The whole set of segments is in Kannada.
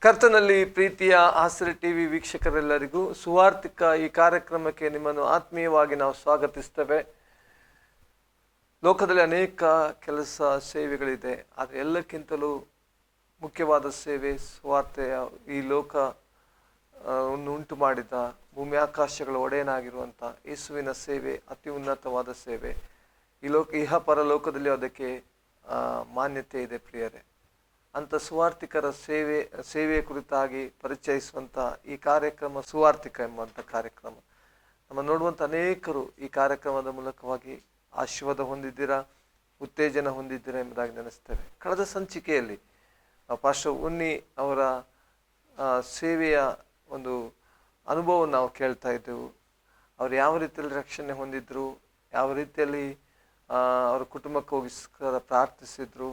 ಕರ್ತನಲ್ಲಿ ಪ್ರೀತಿಯ ಆಸರೆ ಟಿವಿ ವೀಕ್ಷಕರೆಲ್ಲರಿಗೂ ಸುವಾರ್ತಿಕ ಈ ಕಾರ್ಯಕ್ರಮಕ್ಕೆ ನಿಮ್ಮನ್ನು ಆತ್ಮೀಯವಾಗಿ ನಾವು ಸ್ವಾಗತಿಸ್ತೇವೆ. ಲೋಕದಲ್ಲಿ ಅನೇಕ ಕೆಲಸ ಸೇವೆಗಳಿದೆ, ಆದರೆ ಎಲ್ಲಕ್ಕಿಂತಲೂ ಮುಖ್ಯವಾದ ಸೇವೆ ಸುವಾರ್ತೆಯ ಈ ಲೋಕ ಉಂಟು ಮಾಡಿದ ಭೂಮಿ ಆಕಾಶಗಳ ಒಡೆಯನಾಗಿರುವಂಥ ಯೇಸುವಿನ ಸೇವೆ ಅತಿ ಉನ್ನತವಾದ ಸೇವೆ. ಈ ಇಹ ಪರಲೋಕದಲ್ಲಿ ಅದಕ್ಕೆ ಮಾನ್ಯತೆ ಇದೆ ಪ್ರಿಯರೇ. ಅಂಥ ಸುವಾರ್ತಿಕರ ಸೇವೆಯ ಕುರಿತಾಗಿ ಪರಿಚಯಿಸುವಂಥ ಈ ಕಾರ್ಯಕ್ರಮ ಸುವಾರ್ತಿಕ ಎಂಬಂಥ ಕಾರ್ಯಕ್ರಮ. ನಮ್ಮ ನೋಡುವಂಥ ಅನೇಕರು ಈ ಕಾರ್ಯಕ್ರಮದ ಮೂಲಕವಾಗಿ ಆಶೀರ್ವಾದ ಹೊಂದಿದ್ದೀರಾ, ಉತ್ತೇಜನ ಹೊಂದಿದ್ದೀರಾ ಎಂಬುದಾಗಿ ನೆನೆಸ್ತೇವೆ. ಕಳೆದ ಸಂಚಿಕೆಯಲ್ಲಿ ಪಾಸ್ಟರ್ ಉನ್ನಿ ಅವರ ಸೇವೆಯ ಒಂದು ಅನುಭವವನ್ನು ನಾವು ಕೇಳ್ತಾ ಇದ್ದೆವು. ಅವರು ಯಾವ ರೀತಿಯಲ್ಲಿ ರಕ್ಷಣೆ ಹೊಂದಿದ್ರು, ಯಾವ ರೀತಿಯಲ್ಲಿ ಅವರ ಕುಟುಂಬಕ್ಕೋಸ್ಕರ ಪ್ರಾರ್ಥಿಸಿದ್ರು,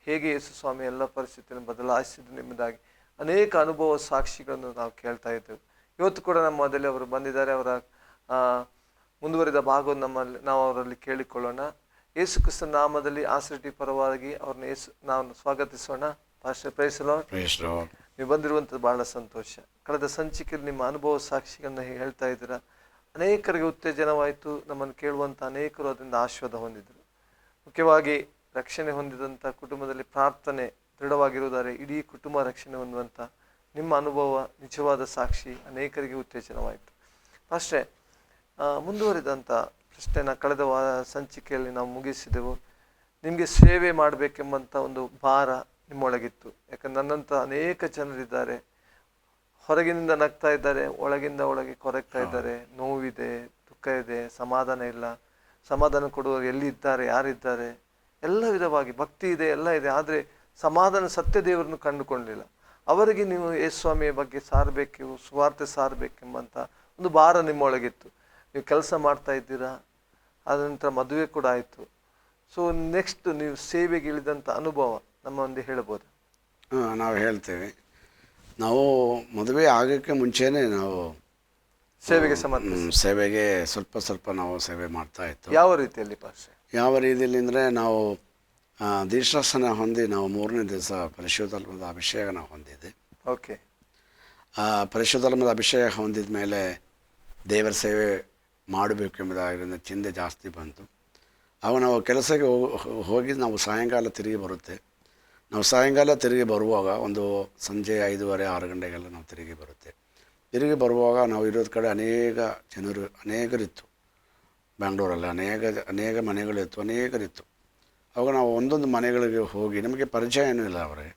ಹೇಗೆ ಯೇಸು ಸ್ವಾಮಿ ಎಲ್ಲ ಪರಿಸ್ಥಿತಿಯನ್ನು ಬದಲಾಯಿಸಿದ್ರು ಎಂಬುದಾಗಿ ಅನೇಕ ಅನುಭವ ಸಾಕ್ಷಿಗಳನ್ನು ನಾವು ಕೇಳ್ತಾ ಇದ್ದೆವು. ಇವತ್ತು ಕೂಡ ನಮ್ಮ ಮೊದಲೇ ಅವರು ಬಂದಿದ್ದಾರೆ. ಅವರ ಮುಂದುವರಿದ ಭಾಗವನ್ನು ನಾವು ಅವರಲ್ಲಿ ಕೇಳಿಕೊಳ್ಳೋಣ. ಯೇಸು ಕ್ರಿಸ್ತನ ನಾಮದಲ್ಲಿ ಆಸರೆ ಪರವಾಗಿ ಅವ್ರನ್ನ ನಾವು ಸ್ವಾಗತಿಸೋಣ. Pastor price lord. ನೀವು ಬಂದಿರುವಂಥದ್ದು ಬಹಳ ಸಂತೋಷ. ಕಳೆದ ಸಂಚಿಕೆಯಲ್ಲಿ ನಿಮ್ಮ ಅನುಭವ ಸಾಕ್ಷಿಗಳನ್ನ ಹೇಳ್ತಾ ಇದ್ದೀರಾ. ಅನೇಕರಿಗೆ ಉತ್ತೇಜನವಾಯಿತು. ನಮ್ಮನ್ನು ಕೇಳುವಂಥ ಅನೇಕರು ಅದರಿಂದ ಆಶೀರ್ವಾದ ಹೊಂದಿದ್ರು. ಮುಖ್ಯವಾಗಿ ರಕ್ಷಣೆ ಹೊಂದಿದಂಥ ಕುಟುಂಬದಲ್ಲಿ ಪ್ರಾರ್ಥನೆ ದೃಢವಾಗಿರುವುದಾರೆ ಇಡೀ ಕುಟುಂಬ ರಕ್ಷಣೆ ಹೊಂದುವಂಥ ನಿಮ್ಮ ಅನುಭವ ನಿಜವಾದ ಸಾಕ್ಷಿ ಅನೇಕರಿಗೆ ಉತ್ತೇಜನವಾಯಿತು. ಅಷ್ಟೇ ಮುಂದುವರಿದಂಥ ಪ್ರಶ್ನೆನ ಕಳೆದ ಸಂಚಿಕೆಯಲ್ಲಿ ನಾವು ಮುಗಿಸಿದೆವು. ನಿಮಗೆ ಸೇವೆ ಮಾಡಬೇಕೆಂಬಂಥ ಒಂದು ಭಾರ ನಿಮ್ಮೊಳಗಿತ್ತು. ಯಾಕಂದ್ರೆ ನನ್ನಂಥ ಅನೇಕ ಜನರಿದ್ದಾರೆ, ಹೊರಗಿನಿಂದ ನಗ್ತಾ ಇದ್ದಾರೆ, ಒಳಗಿಂದ ಒಳಗೆ ಕೊರಗ್ತಾ ಇದ್ದಾರೆ. ನೋವಿದೆ, ದುಃಖ ಇದೆ, ಸಮಾಧಾನ ಇಲ್ಲ. ಸಮಾಧಾನ ಕೊಡುವವರು ಎಲ್ಲಿದ್ದಾರೆ, ಯಾರಿದ್ದಾರೆ, ಎಲ್ಲ ವಿಧವಾಗಿ ಭಕ್ತಿ ಇದೆ, ಎಲ್ಲ ಇದೆ, ಆದರೆ ಸಮಾಧಾನ ಸತ್ಯ ದೇವರನ್ನು ಕಂಡುಕೊಂಡಿಲ್ಲ. ಅವರಿಗೆ ನೀವು ಯೇಸುಸ್ವಾಮಿಯ ಬಗ್ಗೆ ಸಾರಬೇಕು, ಸುವಾರ್ತೆ ಸಾರಬೇಕೆಂಬಂಥ ಒಂದು ಭಾರ ನಿಮ್ಮೊಳಗಿತ್ತು. ನೀವು ಕೆಲಸ ಮಾಡ್ತಾ ಇದ್ದೀರಾ, ಆದ ನಂತರ ಮದುವೆ ಕೂಡ ಆಯಿತು. ಸೊ ನೆಕ್ಸ್ಟ್ ನೀವು ಸೇವೆಗೆ ಇಳಿದಂಥ ಅನುಭವ ನಮ್ಮ ಒಂದು ಹೇಳ್ಬೋದು? ನಾವು ಹೇಳ್ತೇವೆ. ನಾವು ಮದುವೆ ಆಗೋಕ್ಕೆ ಮುಂಚೆನೇ ನಾವು ಸೇವೆಗೆ ಸ್ವಲ್ಪ ನಾವು ಸೇವೆ ಮಾಡ್ತಾ ಇತ್ತು. ಯಾವ ರೀತಿಯಲ್ಲಿ ಪಾಸ್ಟರ್? ಯಾವ ರೀತಿಯಲ್ಲಿ ಅಂದರೆ ನಾವು ದೀಕ್ಷಾಸನ ಹೊಂದಿ ನಾವು 3ನೇ ದಿವಸ ಪರಿಶುದ್ಧಾತ್ಮದ ಅಭಿಷೇಕನ ಹೊಂದಿದ್ದೆ. ಓಕೆ. ಪರಿಶುದ್ಧಾತ್ಮದ ಅಭಿಷೇಕ ಹೊಂದಿದ ಮೇಲೆ ದೇವರ ಸೇವೆ ಮಾಡಬೇಕು ಎಂಬುದಾಗಿರೋದ್ರಿಂದ ಚಿಂತೆ ಜಾಸ್ತಿ ಬಂತು. ಆಗ ನಾವು ಕೆಲಸಕ್ಕೆ ಹೋಗಿ ನಾವು ಸಾಯಂಕಾಲ ತಿರುಗಿ ಬರುತ್ತೆ. ನಾವು ಸಾಯಂಕಾಲ ತಿರುಗಿ ಬರುವಾಗ ಒಂದು ಸಂಜೆ 5:30 6 ಗಂಟೆಗೆಲ್ಲ ನಾವು ತಿರುಗಿ ಬರುತ್ತೆ. ತಿರುಗಿ ಬರುವಾಗ ನಾವು ಇರೋದ ಕಡೆ ಅನೇಕರಿತ್ತು. ಬ್ಯಾಂಗ್ಳೂರಲ್ಲಿ ಅನೇಕ ಮನೆಗಳಿತ್ತು, ಅನೇಕರಿತ್ತು. ಅವಾಗ ನಾವು ಒಂದೊಂದು ಮನೆಗಳಿಗೆ ಹೋಗಿ, ನಮಗೆ ಪರಿಚಯ ಏನೂ ಇಲ್ಲ ಅವರಿಗೆ,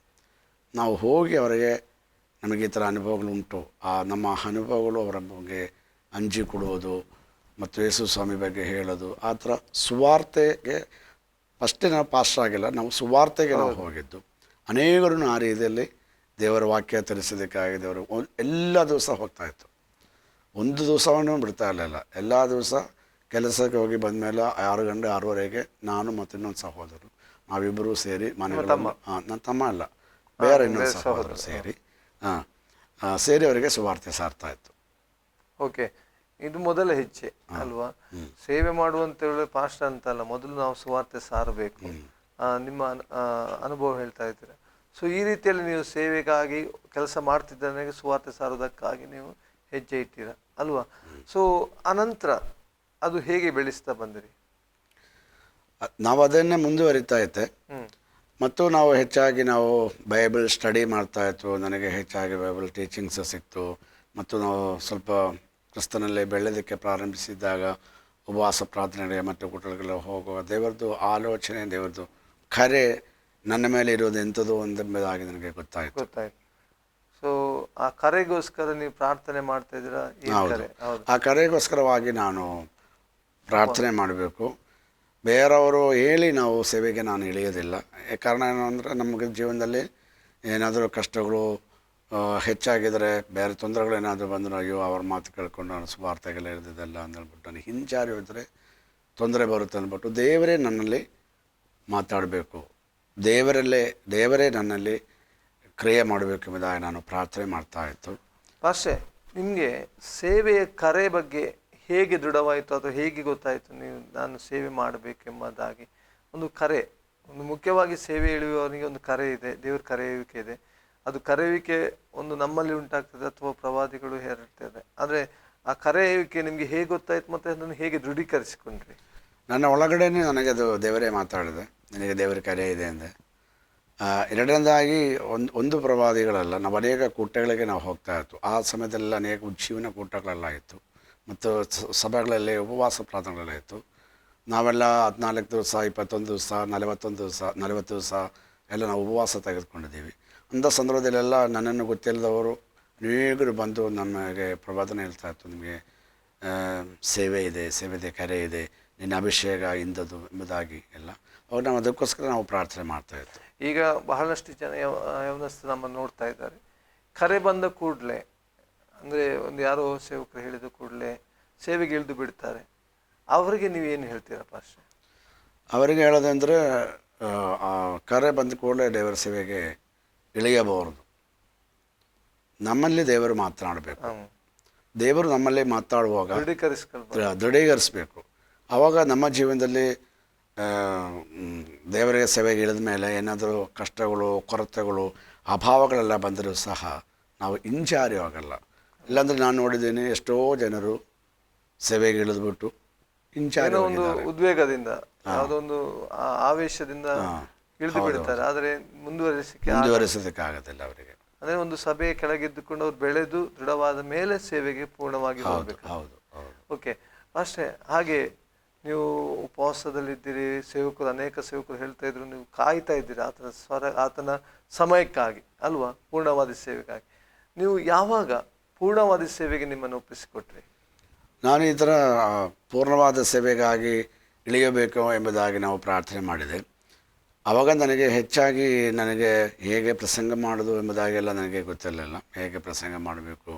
ನಾವು ಹೋಗಿ ಅವರಿಗೆ ನಮಗೆ ಈ ಥರ ಅನುಭವಗಳುಂಟು, ನಮ್ಮ ಅನುಭವಗಳು ಅವರ ಬಗ್ಗೆ ಹಂಚಿ ಕೊಡುವುದು ಮತ್ತು ಯೇಸು ಸ್ವಾಮಿ ಬಗ್ಗೆ ಹೇಳೋದು. ಆ ಥರ ಸುವಾರ್ತೆಗೆ ಫಸ್ಟೇ ನಾವು ಪಾಸ್ಟರ್ ಆಗಿಲ್ಲ, ನಾವು ಸುವಾರ್ತೆಗೆ ನಾವು ಹೋಗಿದ್ದು. ಅನೇಕರನ್ನು ಆ ರೀತಿಯಲ್ಲಿ ದೇವರ ವಾಕ್ಯ ತಿಳಿಸೋದಕ್ಕಾಗಿ ದೇವರು ಎಲ್ಲ ದಿವಸ ಹೋಗ್ತಾಯಿತ್ತು. ಒಂದು ದಿವಸವನ್ನು ಬಿಡ್ತಾ ಇರಲಿಲ್ಲ. ಎಲ್ಲ ದಿವಸ ಕೆಲಸಕ್ಕೆ ಹೋಗಿ ಬಂದಮೇಲೆ 6 ಗಂಟೆ 6:30ಗೆ ನಾನು ಮತ್ತು ಇನ್ನೊಂದು ಸಹೋದರರು ನಾವಿಬ್ಬರೂ ಸೇರಿ ನನ್ನ ತಮ್ಮ ಅಲ್ಲ, ಬೇರೆ ಇನ್ನೊಂದು ಸಹೋದರರು ಸೇರಿ ಅವರಿಗೆ ಸುವಾರ್ತೆ ಸಾರ್ತಾಯಿತ್ತು. ಓಕೆ, ಇದು ಮೊದಲ ಹೆಜ್ಜೆ ಅಲ್ವಾ? ಸೇವೆ ಮಾಡುವಂತ ಹೇಳಿ ಪಾಸ್ಟರ್ ಅಂತಲ್ಲ, ಮೊದಲು ನಾವು ಸುವಾರ್ತೆ ಸಾರಬೇಕು. ನಿಮ್ಮ ಅನುಭವ ಹೇಳ್ತಾ ಇದ್ದೀರಾ. ಸೊ ಈ ರೀತಿಯಲ್ಲಿ ನೀವು ಸೇವೆಗಾಗಿ ಕೆಲಸ ಮಾಡ್ತಿದ್ದ ಸುವಾರ್ತೆ ಸಾರೋದಕ್ಕಾಗಿ ನೀವು ಹೆಜ್ಜೆ ಇಟ್ಟಿರಾ ಅಲ್ವಾ? ಸೊ ಅನಂತರ ಅದು ಹೇಗೆ ಬೆಳೆಸ್ತಾ ಬಂದಿರಿ? ನಾವು ಅದನ್ನೇ ಮುಂದುವರಿತಾ ಇದ್ದೆ. ಮತ್ತು ನಾವು ಹೆಚ್ಚಾಗಿ ನಾವು ಬೈಬಲ್ ಸ್ಟಡಿ ಮಾಡ್ತಾಯಿತ್ತು. ನನಗೆ ಹೆಚ್ಚಾಗಿ ಬೈಬಲ್ ಟೀಚಿಂಗ್ಸ್ ಸಿಕ್ತು. ಮತ್ತು ನಾವು ಸ್ವಲ್ಪ ಕ್ರಿಸ್ತನಲ್ಲಿ ಬೆಳೆಯೋದಕ್ಕೆ ಪ್ರಾರಂಭಿಸಿದಾಗ ಉಪವಾಸ ಪ್ರಾರ್ಥನೆಗಳಿಗೆ ಮತ್ತು ಕುಟುಂಬಗಳಿಗೆ ಹೋಗುವ ದೇವರದ್ದು ಆಲೋಚನೆ, ದೇವರದ್ದು ಕರೆ ನನ್ನ ಮೇಲೆ ಇರೋದು ಎಂಥದ್ದು ಎಂಬುದಾಗಿ ನನಗೆ ಗೊತ್ತಾಯಿತು. ಸೊ ಆ ಕರೆಗೋಸ್ಕರ ನೀವು ಪ್ರಾರ್ಥನೆ ಮಾಡ್ತಾ ಇದ್ದೀರಾ? ಆ ಕರೆಗೋಸ್ಕರವಾಗಿ ನಾನು ಪ್ರಾರ್ಥನೆ ಮಾಡಬೇಕು. ಬೇರೆಯವರು ಹೇಳಿ ನಾವು ಸೇವೆಗೆ ನಾನು ಇಳಿಯೋದಿಲ್ಲ. ಕಾರಣ ಏನು ಅಂದರೆ, ನಮಗೆ ಜೀವನದಲ್ಲಿ ಏನಾದರೂ ಕಷ್ಟಗಳು ಹೆಚ್ಚಾಗಿದ್ದರೆ, ಬೇರೆ ತೊಂದರೆಗಳು ಏನಾದರೂ ಬಂದರೂ, ಅಯ್ಯೋ ಅವ್ರ ಮಾತು ಕೇಳ್ಕೊಂಡು ನಾನು ಸುವಾರ್ತೆಗೆಲ್ಲ ಇರ್ದಿದ್ದಲ್ಲ ಅಂದ್ಬಿಟ್ಟು ನನಗೆ ಹಿಂಚಾರಿ ಹೋದರೆ ತೊಂದರೆ ಬರುತ್ತೆ ಅಂದ್ಬಿಟ್ಟು ದೇವರೇ ನನ್ನಲ್ಲಿ ಮಾತಾಡಬೇಕು, ದೇವರೇ ನನ್ನಲ್ಲಿ ಕ್ರಿಯೆ ಮಾಡಬೇಕು ಎಂಬುದಾಗಿ ನಾನು ಪ್ರಾರ್ಥನೆ ಮಾಡ್ತಾಯಿತ್ತು. ಪಾಸ್ಟರ್, ನಿಮಗೆ ಸೇವೆಯ ಕರೆ ಬಗ್ಗೆ ಹೇಗೆ ದೃಢವಾಯಿತು ಅಥವಾ ಹೇಗೆ ಗೊತ್ತಾಯಿತು ನಾನು ಸೇವೆ ಮಾಡಬೇಕೆಂಬುದಾಗಿ? ಒಂದು ಕರೆ, ಒಂದು ಮುಖ್ಯವಾಗಿ ಸೇವೆ ಇಳಿಯುವವನಿಗೆ ಒಂದು ಕರೆ ಇದೆ, ದೇವ್ರ ಕರೆಯುವಿಕೆ ಇದೆ. ಅದು ಕರೆಯುವಿಕೆ ಒಂದು ನಮ್ಮಲ್ಲಿ ಉಂಟಾಗ್ತದೆ ಅಥವಾ ಪ್ರವಾದಿಗಳು ಹೇರಿರ್ತದೆ. ಆದರೆ ಆ ಕರೆಯುವಿಕೆ ನಿಮಗೆ ಹೇಗೆ ಗೊತ್ತಾಯ್ತು ಮತ್ತು ಅದನ್ನು ಹೇಗೆ ದೃಢೀಕರಿಸಿಕೊಂಡ್ರಿ? ನನ್ನ ಒಳಗಡೆನೇ ನನಗೆ ಅದು ದೇವರೇ ಮಾತಾಡಿದೆ, ನಿನಗೆ ದೇವರ ಕರೆ ಇದೆ ಅಂದೆ. ಎರಡನೇದಾಗಿ ಒಂದು ಪ್ರವಾದಿಗಳಲ್ಲ, ನಾವು ಅನೇಕ ಕೂಟಗಳಿಗೆ ನಾವು ಹೋಗ್ತಾ ಇತ್ತು. ಆ ಸಮಯದಲ್ಲೆಲ್ಲ ಅನೇಕ ಉಜ್ಜೀವನ ಕೂಟಗಳೆಲ್ಲ ಇತ್ತು ಮತ್ತು ಸಭೆಗಳಲ್ಲಿ ಉಪವಾಸ ಪ್ರಾರ್ಥನೆಗಳೆಲ್ಲ ಇತ್ತು. ನಾವೆಲ್ಲ 14 ದಿವಸ, 21 ದಿವಸ, 41 ದಿವಸ, 40 ದಿವಸ ಎಲ್ಲ ನಾವು ಉಪವಾಸ ತೆಗೆದುಕೊಂಡಿದ್ದೀವಿ. ಅಂಥ ಸಂದರ್ಭದಲ್ಲೆಲ್ಲ ನನ್ನನ್ನು ಗೊತ್ತಿಲ್ಲದವರು ಅನೇಕರು ಬಂದು ನಮಗೆ ಪ್ರವಾದನೆ ಹೇಳ್ತಾ ಇತ್ತು, ನಿಮಗೆ ಸೇವೆ ಇದೆ, ಕರೆ ಇದೆ, ನಿನ್ನ ಅಭಿಷೇಕ ಇಂಥದ್ದು ಎಂಬುದಾಗಿ ಎಲ್ಲ. ಅವಾಗ ನಾವು ಅದಕ್ಕೋಸ್ಕರ ನಾವು ಪ್ರಾರ್ಥನೆ ಮಾಡ್ತಾಯಿತ್ತು. ಈಗ ಬಹಳಷ್ಟು ಜನ ಯವನಸ್ಥರು ನಮ್ಮನ್ನು ನೋಡ್ತಾ ಇದ್ದಾರೆ. ಕರೆ ಬಂದ ಕೂಡಲೇ, ಅಂದರೆ ಒಂದು ಯಾರೋ ಸೇವಕರು ಹೇಳಿದ ಕೂಡಲೇ ಸೇವೆಗೆ ಇಳಿದು ಬಿಡ್ತಾರೆ. ಅವರಿಗೆ ನೀವೇನು ಹೇಳ್ತೀರಾ ಪಾಸ್ಟರ್? ಅವರಿಗೆ ಹೇಳೋದಂದರೆ, ಕರೆ ಬಂದ ಕೂಡಲೇ ದೇವರ ಸೇವೆಗೆ ಇಳಿಯಬಾರದು. ನಮ್ಮಲ್ಲಿ ದೇವರು ಮಾತನಾಡಬೇಕು. ದೇವರು ನಮ್ಮಲ್ಲಿ ಮಾತಾಡುವಾಗ ದೃಢೀಕರಿಸಬೇಕು. ಆವಾಗ ನಮ್ಮ ಜೀವನದಲ್ಲಿ ದೇವರಿಗೆ ಸೇವೆಗೆ ಇಳಿದ ಮೇಲೆ ಏನಾದರೂ ಕಷ್ಟಗಳು, ಕೊರತೆಗಳು, ಅಭಾವಗಳೆಲ್ಲ ಬಂದರೂ ಸಹ ನಾವು ಹಿಂಜಾರಿ ಹೋಗಲ್ಲ. ಇಲ್ಲಾಂದರೆ ನಾನು ನೋಡಿದ್ದೀನಿ, ಎಷ್ಟೋ ಜನರು ಸೇವೆಗೆ ಇಳಿದ್ಬಿಟ್ಟು ಹಿಂಜಾರಿ ಒಂದು ಉದ್ವೇಗದಿಂದ, ಯಾವುದೊಂದು ಆವೇಶದಿಂದ ಇಳಿದು ಬಿಡ್ತಾರೆ. ಆದರೆ ಮುಂದುವರಿಸೋದಕ್ಕಾಗೋದಿಲ್ಲ ಅವರಿಗೆ. ಅಂದರೆ ಒಂದು ಸಭೆಯ ಕೆಳಗಿದ್ದುಕೊಂಡು ಅವ್ರು ಬೆಳೆದು ದೃಢವಾದ ಮೇಲೆ ಸೇವೆಗೆ ಪೂರ್ಣವಾಗಿ ಹೋಗಬೇಕು. ಹೌದು. ಓಕೆ ಅಷ್ಟೇ. ಹಾಗೆ ನೀವು ಉಪವಾಸದಲ್ಲಿದ್ದೀರಿ, ಅನೇಕ ಸೇವಕರು ಹೇಳ್ತಾ ಇದ್ರು, ನೀವು ಕಾಯ್ತಾ ಇದ್ದೀರಿ ಆತನ ಆತನ ಸಮಯಕ್ಕಾಗಿ ಅಲ್ವಾ, ಪೂರ್ಣವಾದಿ ಸೇವೆಗಾಗಿ. ನೀವು ಯಾವಾಗ ಪೂರ್ಣವಾದಿ ಸೇವೆಗೆ ನಿಮ್ಮನ್ನು ಒಪ್ಪಿಸಿಕೊಟ್ರಿ? ನಾನು ಈ ಥರ ಪೂರ್ಣವಾದ ಸೇವೆಗಾಗಿ ಇಳಿಯಬೇಕು ಎಂಬುದಾಗಿ ನಾವು ಪ್ರಾರ್ಥನೆ ಮಾಡಿದೆ. ಆವಾಗ ನನಗೆ ಹೆಚ್ಚಾಗಿ ಹೇಗೆ ಪ್ರಸಂಗ ಮಾಡೋದು ಎಂಬುದಾಗೆಲ್ಲ ನನಗೆ ಗೊತ್ತಿರಲಿಲ್ಲ. ಹೇಗೆ ಪ್ರಸಂಗ ಮಾಡಬೇಕು,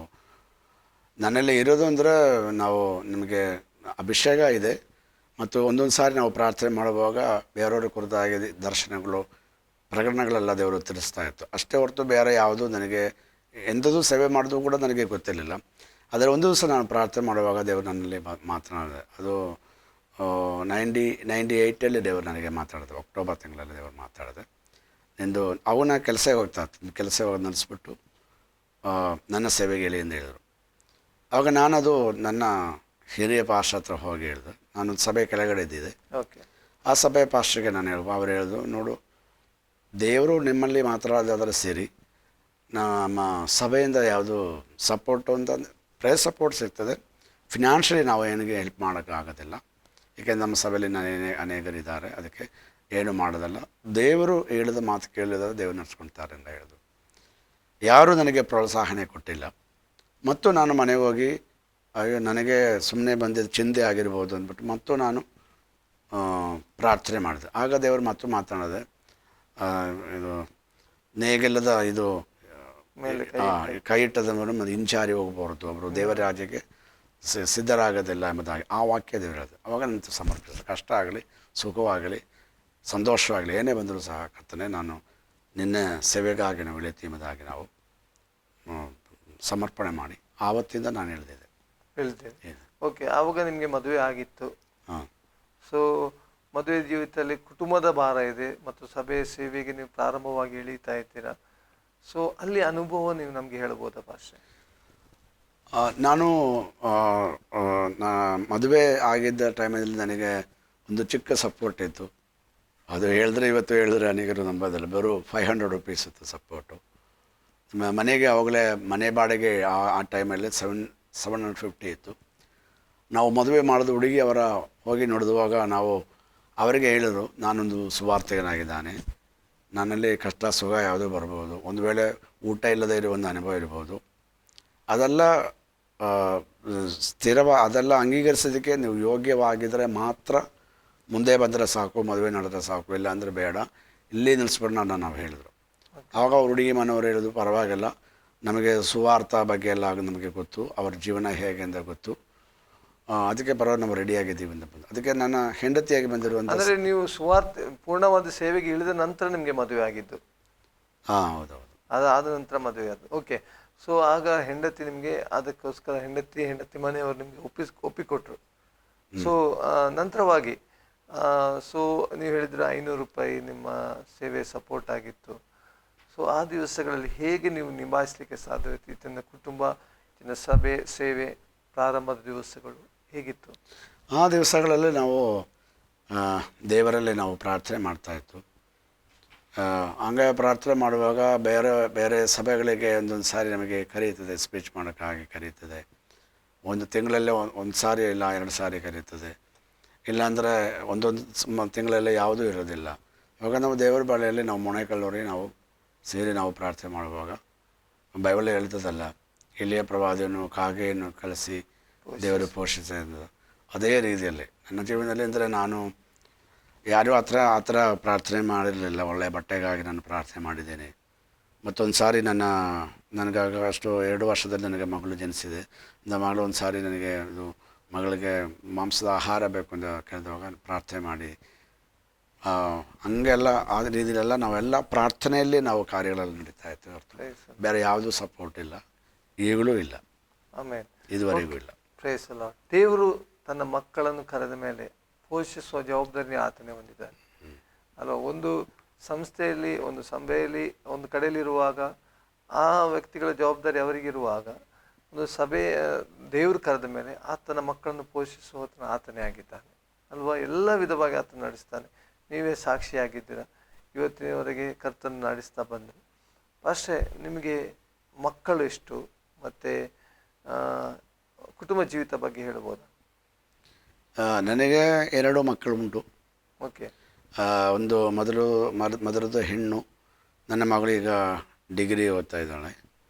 ನನ್ನಲ್ಲಿ ಇರೋದು ಅಂದರೆ ನಮಗೆ ಅಭಿಷೇಕ ಇದೆ ಮತ್ತು ಒಂದೊಂದು ಸಾರಿ ನಾವು ಪ್ರಾರ್ಥನೆ ಮಾಡುವಾಗ ಬೇರೆಯವ್ರ ಕುರಿತಾಗಿ ದರ್ಶನಗಳು, ಪ್ರಕರಣಗಳೆಲ್ಲ ದೇವರು ತಿಳಿಸ್ತಾ ಇತ್ತು. ಅಷ್ಟೇ ಹೊರತು ಬೇರೆ ಯಾವುದೂ ನನಗೆ ಎಂಥದ್ದು ಸೇವೆ ಮಾಡೋದು ಕೂಡ ನನಗೆ ಗೊತ್ತಿರಲಿಲ್ಲ. ಆದರೆ ಒಂದು ದಿವಸ ನಾನು ಪ್ರಾರ್ಥನೆ ಮಾಡುವಾಗ ದೇವರು ನನ್ನಲ್ಲಿ ಮಾತನಾಡಿದೆ. ಅದು 98 ದೇವರು ನನಗೆ ಮಾತಾಡಿದೆ. ಅಕ್ಟೋಬರ್ ತಿಂಗಳಲ್ಲಿ ದೇವರು ಮಾತಾಡಿದೆ. ನಿಂದು ಅವನ ಕೆಲಸಕ್ಕೆ ಹೋಗ್ತಾ ಕೆಲಸ ನಿಲ್ಲಿಸ್ಬಿಟ್ಟು ನನ್ನ ಸೇವೆಗೆ ಇಳಿ ಎಂದು ಹೇಳಿದರು. ಆವಾಗ ನಾನದು ನನ್ನ ಹಿರಿಯ ಪಾಸ್ಟರ್ ಹತ್ರ ಹೋಗಿ ಹೇಳಿದೆ. ನಾನೊಂದು ಸಭೆ ಕೆಳಗಡೆ ಇದ್ದಿದ್ದೆ. ಆ ಸಭೆ ಪಾಸ್ಟರ್ಗೆ ನಾನು ಅವ್ರು ಹೇಳಿದ್ರು, ನೋಡು, ದೇವರು ನಿಮ್ಮಲ್ಲಿ ಮಾತಾಡೋದಾದರೆ ಸೇರಿ, ನಮ್ಮ ಸಭೆಯಿಂದ ಯಾವುದು ಸಪೋರ್ಟು ಅಂತ ಪ್ರೈಸ್ ಸಪೋರ್ಟ್ ಸಿಗ್ತದೆ, ಫಿನಾನ್ಷಿಯಲಿ ನಾವು ಏನಿಗೆ ಹೆಲ್ಪ್ ಮಾಡೋಕ್ಕಾಗೋದಿಲ್ಲ. ಏಕೆಂದರೆ ನಮ್ಮ ಸಭೆಯಲ್ಲಿ ಅನೇಕರಿದ್ದಾರೆ, ಅದಕ್ಕೆ ಏನು ಮಾಡೋದಲ್ಲ. ದೇವರು ಹೇಳಿದ ಮಾತು ಕೇಳಿದರೆ ದೇವರು ನಡೆಸ್ಕೊಳ್ತಾರೆ ಅಂತ ಹೇಳಿದ್ರು. ಯಾರೂ ನನಗೆ ಪ್ರೋತ್ಸಾಹನೆ ಕೊಟ್ಟಿಲ್ಲ. ಮತ್ತು ನಾನು ಮನೆಗೆ ಹೋಗಿ, ಅಯ್ಯೋ ನನಗೆ ಸುಮ್ಮನೆ ಬಂದಿದ್ದು ಚಿಂತೆ ಆಗಿರ್ಬೋದು ಅಂದ್ಬಿಟ್ಟು ಮತ್ತು ನಾನು ಪ್ರಾರ್ಥನೆ ಮಾಡಿದೆ. ಆಗ ದೇವರು ಮತ್ತು ಮಾತಾಡಿದೆ, ಇದು ನೇಗೆಲ್ಲದ ಇದು ಕೈ ಇಟ್ಟದವರು ಮತ್ತು ಹಿಂಚಾರಿ ಹೋಗಬಾರ್ದು, ಅವರು ದೇವರ ರಾಜ್ಯಕ್ಕೆ ಸಿದ್ಧರಾಗೋದಿಲ್ಲ ಎಂಬುದಾಗಿ ಆ ವಾಕ್ಯ ದೇವರು ಹೇಳಿದೆ. ಆವಾಗ ನನ್ನ ಸಮರ್ಪಿಸಿದೆ. ಕಷ್ಟ ಆಗಲಿ, ಸುಖವಾಗಲಿ, ಸಂತೋಷವಾಗಲಿ, ಏನೇ ಬಂದರೂ ಸಹ ಕರ್ತನೆ, ನಾನು ನಿನ್ನೆ ಸೇವೆಗಾಗಿ ನಾವು ಇಳಿತೀವಿ ಎಂಬುದಾಗಿ ನಾವು ಸಮರ್ಪಣೆ ಮಾಡಿ ಆವತ್ತಿಂದ ನಾನು ಹೇಳ್ತೇನೆ. ಓಕೆ. ಆವಾಗ ನಿಮಗೆ ಮದುವೆ ಆಗಿತ್ತು. ಸೊ ಮದುವೆ ಜೀವಿತದಲ್ಲಿ ಕುಟುಂಬದ ಭಾರ ಇದೆ ಮತ್ತು ಸಭೆಯ ಸೇವೆಗೆ ನೀವು ಪ್ರಾರಂಭವಾಗಿ ಇಳೀತಾ ಇದ್ದೀರಾ. ಸೊ ಅಲ್ಲಿ ಅನುಭವ ನೀವು ನಮಗೆ ಹೇಳ್ಬೋದಾ ಪಾಸ್ಟರ್? ನಾನು ಮದುವೆ ಆಗಿದ್ದ ಟೈಮಲ್ಲಿ ನನಗೆ ಒಂದು ಚಿಕ್ಕ ಸಪೋರ್ಟ್ ಇತ್ತು. ಅದು ಇವತ್ತು ಅನೇಕರು ನಂಬೋದಿಲ್ಲ. ಬರೋ 500 ರೂಪೀಸ್ ಇತ್ತು ಸಪೋರ್ಟು. ಮನೆಗೆ ಆವಾಗಲೇ ಮನೆ ಬಾಡಿಗೆ ಆ ಟೈಮಲ್ಲಿ 750 ಇತ್ತು. ನಾವು ಮದುವೆ ಮಾಡಿದ ಹುಡುಗಿ ಅವರ ಹೋಗಿ ನೋಡಿದುವಾಗ ಅವರಿಗೆ ಹೇಳಿದ್ರು, ನಾನೊಂದು ಸುವಾರ್ತೆಗನಾಗಿದ್ದಾನೆ, ನನ್ನಲ್ಲಿ ಕಷ್ಟ ಸುಖ ಯಾವುದೂ ಬರ್ಬೋದು, ಒಂದು ವೇಳೆ ಊಟ ಇಲ್ಲದೇ ಇರೋ ಒಂದು ಅನುಭವ ಇರ್ಬೋದು, ಅದೆಲ್ಲ ಅದೆಲ್ಲ ಅಂಗೀಕರಿಸೋದಕ್ಕೆ ನೀವು ಯೋಗ್ಯವಾಗಿದ್ದರೆ ಮಾತ್ರ ಮುಂದೆ ಬಂದರೆ ಸಾಕು, ಮದುವೆ ನಡೆದ್ರೆ ಸಾಕು, ಇಲ್ಲ ಅಂದರೆ ಬೇಡ, ಇಲ್ಲಿ ನಿಲ್ಲಿಸ್ಬಿಡೋಣ ನಾವು ಹೇಳಿದ್ರು. ಆವಾಗ ಹುಡುಗಿ ಮನೆಯವರು ಹೇಳಿದ್ರು, ಪರವಾಗಿಲ್ಲ, ನಮಗೆ ಸುವಾರ್ಥ ಬಗ್ಗೆ ಎಲ್ಲ ನಮಗೆ ಗೊತ್ತು, ಅವ್ರ ಜೀವನ ಹೇಗೆ ಅಂತ ಗೊತ್ತು, ಅದಕ್ಕೆ ಪರವಾಗಿ ನಾವು ರೆಡಿಯಾಗಿದ್ದೀವಿ ಅಂತ ಬಂದು. ಅದಕ್ಕೆ ನನ್ನ ಹೆಂಡತಿಯಾಗಿ ಬಂದಿರುವಂಥ. ಅಂದರೆ ನೀವು ಪೂರ್ಣವಾದ ಸೇವೆಗೆ ಇಳಿದ ನಂತರ ನಿಮಗೆ ಮದುವೆ ಆಗಿದ್ದು? ಹೌದೌದು, ಅದಾದ ನಂತರ ಮದುವೆ ಆದ್ದು. ಓಕೆ. ಸೊ ಆಗ ಹೆಂಡತಿ ನಿಮಗೆ ಅದಕ್ಕೋಸ್ಕರ ಹೆಂಡತಿ ಮನೆಯವರು ನಿಮಗೆ ಒಪ್ಪಿಕೊಟ್ರು. ಸೊ ನಂತರವಾಗಿ ಸೊ ನೀವು ಹೇಳಿದ್ರೆ 500 ರೂಪಾಯಿ ನಿಮ್ಮ ಸೇವೆ ಸಪೋರ್ಟ್ ಆಗಿತ್ತು. ಸೊ ಆ ದಿವಸಗಳಲ್ಲಿ ಹೇಗೆ ನೀವು ನಿಭಾಯಿಸಲಿಕ್ಕೆ ಸಾಧ್ಯವಿತ್ತು? ಇದನ್ನು ಕುಟುಂಬ, ಇದನ್ನು ಸಭೆ, ಸೇವೆ, ಪ್ರಾರಂಭದ ದಿವಸಗಳು ಹೇಗಿತ್ತು? ಆ ದಿವಸಗಳಲ್ಲಿ ನಾವು ದೇವರಲ್ಲಿ ನಾವು ಪ್ರಾರ್ಥನೆ ಮಾಡ್ತಾಯಿತ್ತು. ಹಂಗೆ ಪ್ರಾರ್ಥನೆ ಮಾಡುವಾಗ ಬೇರೆ ಬೇರೆ ಸಭೆಗಳಿಗೆ ಒಂದೊಂದು ಸಾರಿ ನಮಗೆ ಕರೀತದೆ, ಸ್ಪೀಚ್ ಮಾಡೋಕ್ಕಾಗಿ ಕರೀತದೆ. ಒಂದು ತಿಂಗಳಲ್ಲೇ ಒಂದು ಸಾರಿ ಇಲ್ಲ 2 ಸಾರಿ ಕರೀತದೆ. ಇಲ್ಲಾಂದರೆ ಒಂದೊಂದು ತಿಂಗಳಲ್ಲೇ ಯಾವುದೂ ಇರೋದಿಲ್ಲ. ಇವಾಗ ನಾವು ದೇವರ ಬಾಳೆಯಲ್ಲಿ ನಾವು ಮೊಣೆಕಲ್ಲೂರಿಗೆ ನಾವು ಸೇರಿ ನಾವು ಪ್ರಾರ್ಥನೆ ಮಾಡುವಾಗ ಬೈಬಲ್ ಹೇಳ್ತದಲ್ಲ, ಇಲ್ಲಿಯ ಪ್ರವಾದಿಯನ್ನು ಕಾಗೆಯನ್ನು ಕಳಿಸಿ ದೇವರು ಪೋಷಿಸಿದ ಅದೇ ರೀತಿಯಲ್ಲಿ ನನ್ನ ಜೀವನದಲ್ಲಿ ಅಂದರೆ ನಾನು ಯಾರೂ ಆ ಥರ ಪ್ರಾರ್ಥನೆ ಮಾಡಿರಲಿಲ್ಲ. ಒಳ್ಳೆಯ ಬಟ್ಟೆಗಾಗಿ ನಾನು ಪ್ರಾರ್ಥನೆ ಮಾಡಿದ್ದೇನೆ. ಮತ್ತೊಂದು ಸಾರಿ ನನಗಾಗ ಅಷ್ಟು 2 ವರ್ಷದಲ್ಲಿ ನನಗೆ ಮಗಳು ಜನಿಸಿದೆ. ನನ್ನ ಮಗಳು ಒಂದು ಸಾರಿ ನನಗೆ ಮಗಳಿಗೆ ಮಾಂಸದ ಆಹಾರ ಬೇಕು ಅಂತ ಕೇಳಿದಾಗ ಪ್ರಾರ್ಥನೆ ಮಾಡಿ ಹಂಗೆಲ್ಲ ಆ ರೀತಿಯೆಲ್ಲ ನಾವೆಲ್ಲ ಪ್ರಾರ್ಥನೆಯಲ್ಲಿ ನಾವು ಕಾರ್ಯಗಳಲ್ಲಿ ನಡೀತಾ ಇತ್ತು ಹೊರತು ಬೇರೆ ಯಾವುದೂ ಸಪೋರ್ಟ್ ಇಲ್ಲ, ಈಗಲೂ ಇಲ್ಲ, ಆಮೇಲೆ ಇದುವರೆಗೂ ಇಲ್ಲ. Praise the Lord. ದೇವರು ತನ್ನ ಮಕ್ಕಳನ್ನು ಕರೆದ ಮೇಲೆ ಪೋಷಿಸುವ ಜವಾಬ್ದಾರಿ ಆತನೇ ಹೊಂದಿದ್ದಾನೆ ಅಲ್ವಾ? ಒಂದು ಸಂಸ್ಥೆಯಲ್ಲಿ, ಒಂದು ಸಭೆಯಲ್ಲಿ, ಒಂದು ಕಡೆಯಲ್ಲಿರುವಾಗ ಆ ವ್ಯಕ್ತಿಗಳ ಜವಾಬ್ದಾರಿ ಅವರಿಗಿರುವಾಗ, ಒಂದು ಸಭೆ ದೇವರು ಕರೆದ ಮೇಲೆ ಆತನ ಮಕ್ಕಳನ್ನು ಪೋಷಿಸುವ ಆತನೇ ಆಗಿದ್ದಾನೆ ಅಲ್ವಾ? ಎಲ್ಲ ವಿಧವಾಗಿ ಆತನ ನಡೆಸ್ತಾನೆ. ನೀವೇ ಸಾಕ್ಷಿಯಾಗಿದ್ದೀರ, ಇವತ್ತಿನವರೆಗೆ ಕರ್ತನ ನಡೆಸ್ತಾ ಬಂದರು. ಅಷ್ಟೇ, ನಿಮಗೆ ಮಕ್ಕಳು ಎಷ್ಟು ಮತ್ತು ಕುಟುಂಬ ಜೀವಿತ ಬಗ್ಗೆ ಹೇಳ್ಬೋದಾ? ನನಗೆ 2 ಮಕ್ಕಳು ಉಂಟು. ಓಕೆ. ಒಂದು ಮೊದಲದು ಹೆಣ್ಣು, ನನ್ನ ಮಗಳೀಗ ಡಿಗ್ರಿ ಓದ್ತಾ ಇದ್ದಾಳೆ.